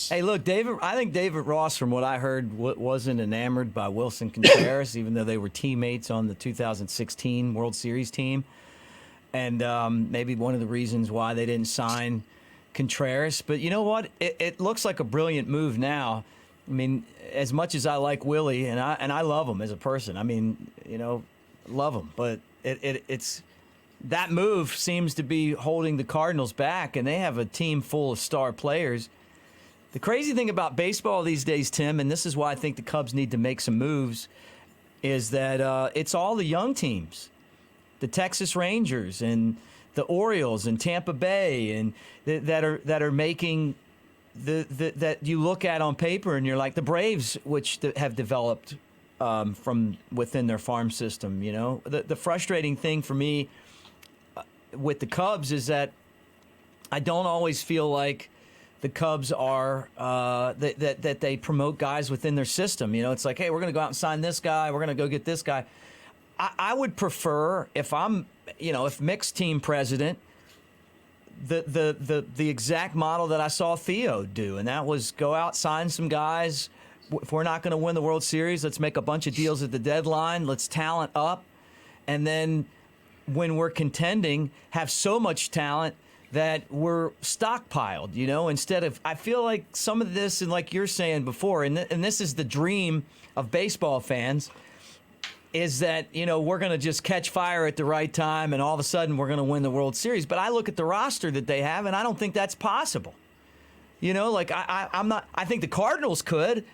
Hey, look, I think David Ross, from what I heard, wasn't enamored by Wilson Contreras, even though they were teammates on the 2016 World Series team. And maybe one of the reasons why they didn't sign Contreras. But you know what? It looks like a brilliant move now. I mean, as much as I like Willie, and I love him as a person. I mean, love him. But it's that move seems to be holding the Cardinals back, and they have a team full of star players. The crazy thing about baseball these days, Tim, and this is why I think the Cubs need to make some moves, is that it's all the young teams. The Texas Rangers and the Orioles and Tampa Bay and that are making that you look at on paper and you're like the Braves, which have developed from within their farm system. The frustrating thing for me with the Cubs is that I don't always feel like the Cubs are that they promote guys within their system. It's like, hey, we're going to go out and sign this guy. We're going to go get this guy. I would prefer, if I'm, if Mick's team president, the exact model that I saw Theo do, and that was go out, sign some guys. If we're not going to win the World Series, let's make a bunch of deals at the deadline. Let's talent up, and then when we're contending, have so much talent that were stockpiled, instead of, I feel like some of this, and like you're saying before, and this is the dream of baseball fans, is that, we're going to just catch fire at the right time and all of a sudden we're going to win the World Series. But I look at the roster that they have and I don't think that's possible. I think the Cardinals could,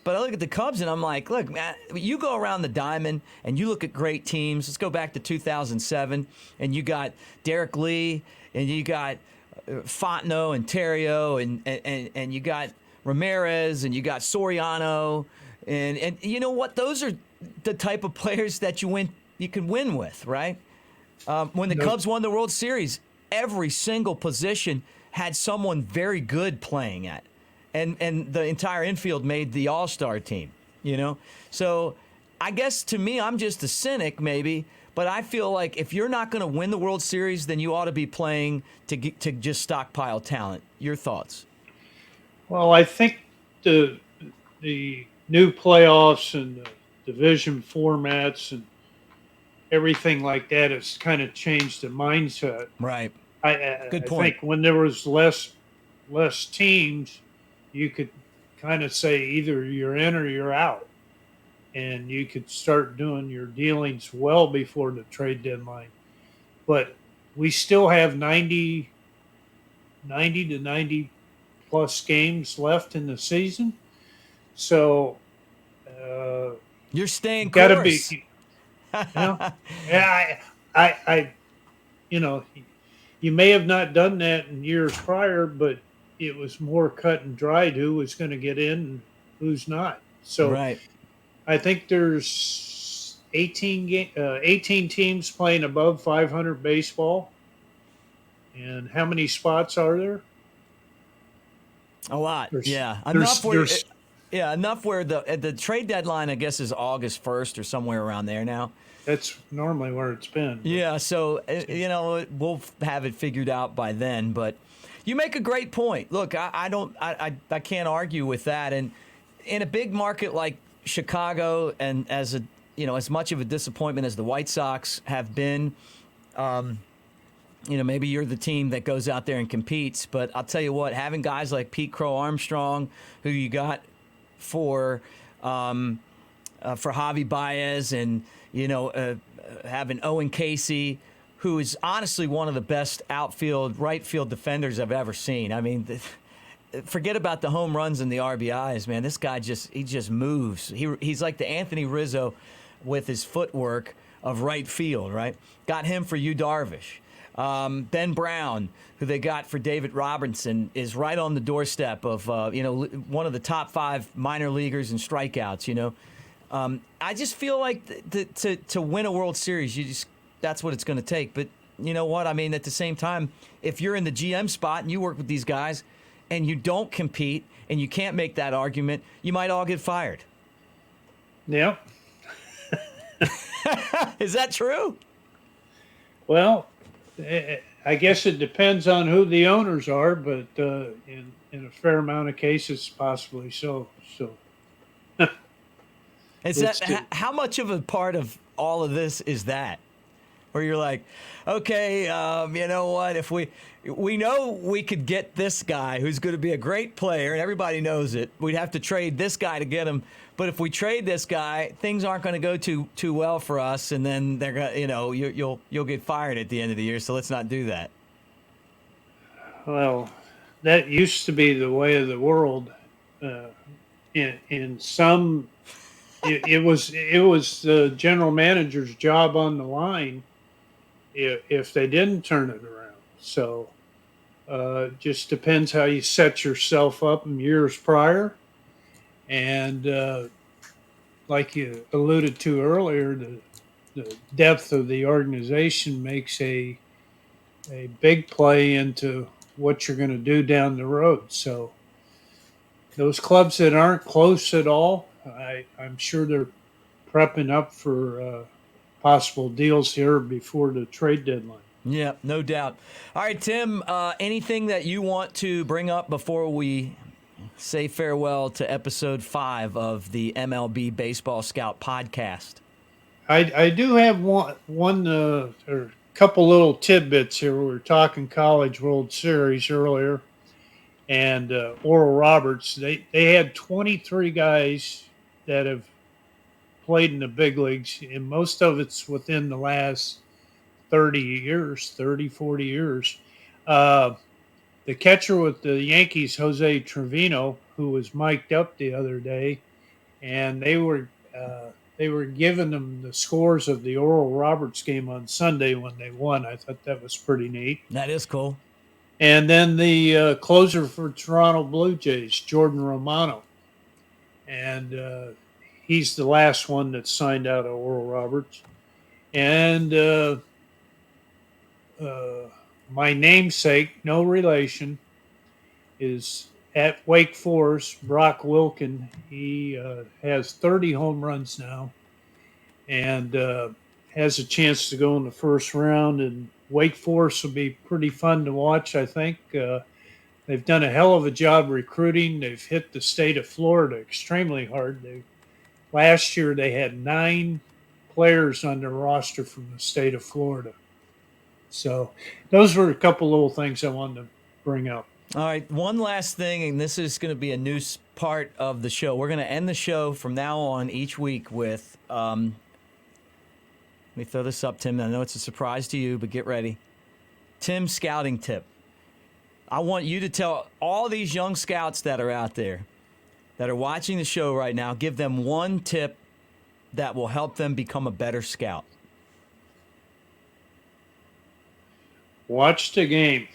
but I look at the Cubs and I'm like, look, man, you go around the diamond and you look at great teams. Let's go back to 2007 and you got Derek Lee and you got Fontenot and Terrio and you got Ramirez and you got Soriano and you know what? Those are the type of players that you can win with, right? When the Cubs won the World Series, every single position had someone very good playing at. And the entire infield made the all-star team, So I guess to me, I'm just a cynic maybe, but I feel like if you're not going to win the World Series, then you ought to be playing to just stockpile talent. Your thoughts? Well, I think the new playoffs and the division formats and everything like that has kind of changed the mindset. Right. Good point. I think when there was less teams, you could kind of say either you're in or you're out. And you could start doing your dealings well before the trade deadline. But we still have 90 to 90 plus games left in the season. So you're staying gotta course. Be, yeah, I you may have not done that in years prior, but it was more cut and dried who was going to get in and who's not. So right. I think there's 18 teams playing above 500 baseball. And how many spots are there? A lot. Enough where the trade deadline, I guess, is August 1st or somewhere around there now. That's normally where it's been. Yeah, so, we'll have it figured out by then. But you make a great point. Look, I can't argue with that. And in a big market like Chicago, and as much of a disappointment as the White Sox have been, maybe you're the team that goes out there and competes. But I'll tell you what, having guys like Pete Crow Armstrong, who you got for Javi Baez, and having Owen Casey, who is honestly one of the best right field defenders I've ever seen. I mean, forget about the home runs and the RBIs, man. This guy just moves. He's like the Anthony Rizzo with his footwork of right field, right? Got him for Yu Darvish. Ben Brown, who they got for David Robinson, is right on the doorstep of one of the top 5 minor leaguers in strikeouts. I just feel like to win a World Series, that's what it's going to take. But you know what? I mean, at the same time, if you're in the GM spot and you work with these guys and you don't compete and you can't make that argument, you might all get fired. Yeah. Is that true? Well, I guess it depends on who the owners are, but in a fair amount of cases, possibly so. How much of a part of all of this is that? Where you're like, okay, you know what? If we know we could get this guy who's going to be a great player, and everybody knows it, we'd have to trade this guy to get him. But if we trade this guy, things aren't going to go too well for us, and then they're going, you'll get fired at the end of the year. So let's not do that. Well, that used to be the way of the world. In some, it was the general manager's job on the line if they didn't turn it around. So just depends how you set yourself up in years prior. And like you alluded to earlier, the depth of the organization makes a big play into what you're going to do down the road. So those clubs that aren't close at all, I'm sure they're prepping up for possible deals here before the trade deadline. Yeah, no doubt. All right, Tim, anything that you want to bring up before we say farewell to episode 5 of the MLB Baseball Scout podcast? I do have one or a couple little tidbits here. We were talking College World Series earlier, and Oral Roberts. They had 23 guys that have played in the big leagues, and most of it's within the last 40 years. The catcher with the Yankees, Jose Trevino, who was mic'd up the other day, and they were giving them the scores of the Oral Roberts game on Sunday when they won. I thought that was pretty neat. That is cool. And then the closer for Toronto Blue Jays, Jordan Romano, and he's the last one that signed out of Oral Roberts. And my namesake, no relation, is at Wake Forest, Brock Wilken. He has 30 home runs now and has a chance to go in the first round. And Wake Forest will be pretty fun to watch, I think. They've done a hell of a job recruiting. They've hit the state of Florida extremely hard. Last year, they had 9 players on their roster from the state of Florida. So those were a couple little things I wanted to bring up. All right, one last thing, and this is going to be a new part of the show. We're going to end the show from now on each week with, let me throw this up, Tim. I know it's a surprise to you, but get ready. Tim's scouting tip. I want you to tell all these young scouts that are out there that are watching the show right now, give them one tip that will help them become a better scout. Watch the game.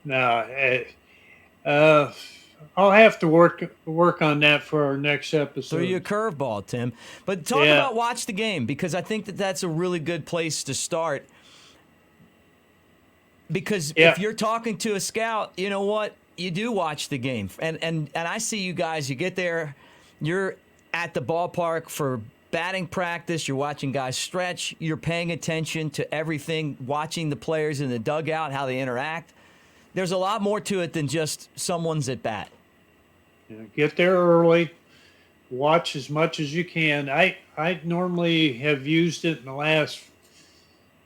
No, I'll have to work on that for our next episode. Throw you a curveball, Tim. But talk about watch the game, because I think that that's a really good place to start. Because if you're talking to a scout, you know what? You do watch the game. And I see you guys, you get there, you're at the ballpark for batting practice, you're watching guys stretch, you're paying attention to everything, watching the players in the dugout, how they interact. There's a lot more to it than just someone's at bat. Get there early, watch as much as you can. I normally have used it in the last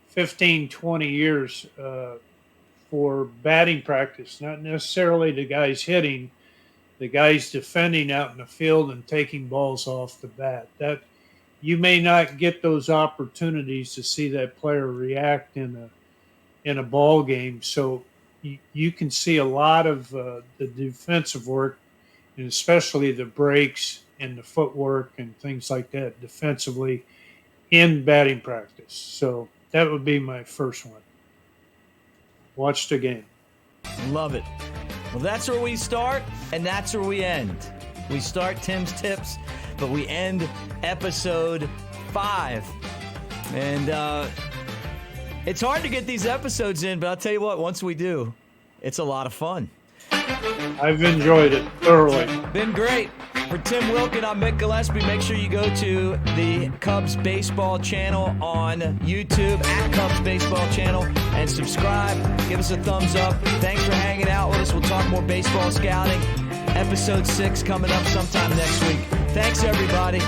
15, 20 years for batting practice, not necessarily the guys hitting, the guys defending out in the field and taking balls off the bat. That you may not get those opportunities to see that player react in a ball game. So you can see a lot of the defensive work, and especially the breaks and the footwork and things like that defensively in batting practice. So that would be my first one. Watch the game. Love it. Well, that's where we start, and that's where we end. We start Tim's tips, but we end episode 5. And it's hard to get these episodes in, but I'll tell you what, once we do, it's a lot of fun. I've enjoyed it thoroughly. Been great. For Tim Wilken, I'm Mick Gillispie. Make sure you go to the Cubs Baseball channel on YouTube, at Cubs Baseball channel, and subscribe. Give us a thumbs up. Thanks for hanging out with us. We'll talk more baseball scouting. Episode 6 coming up sometime next week. Thanks, everybody.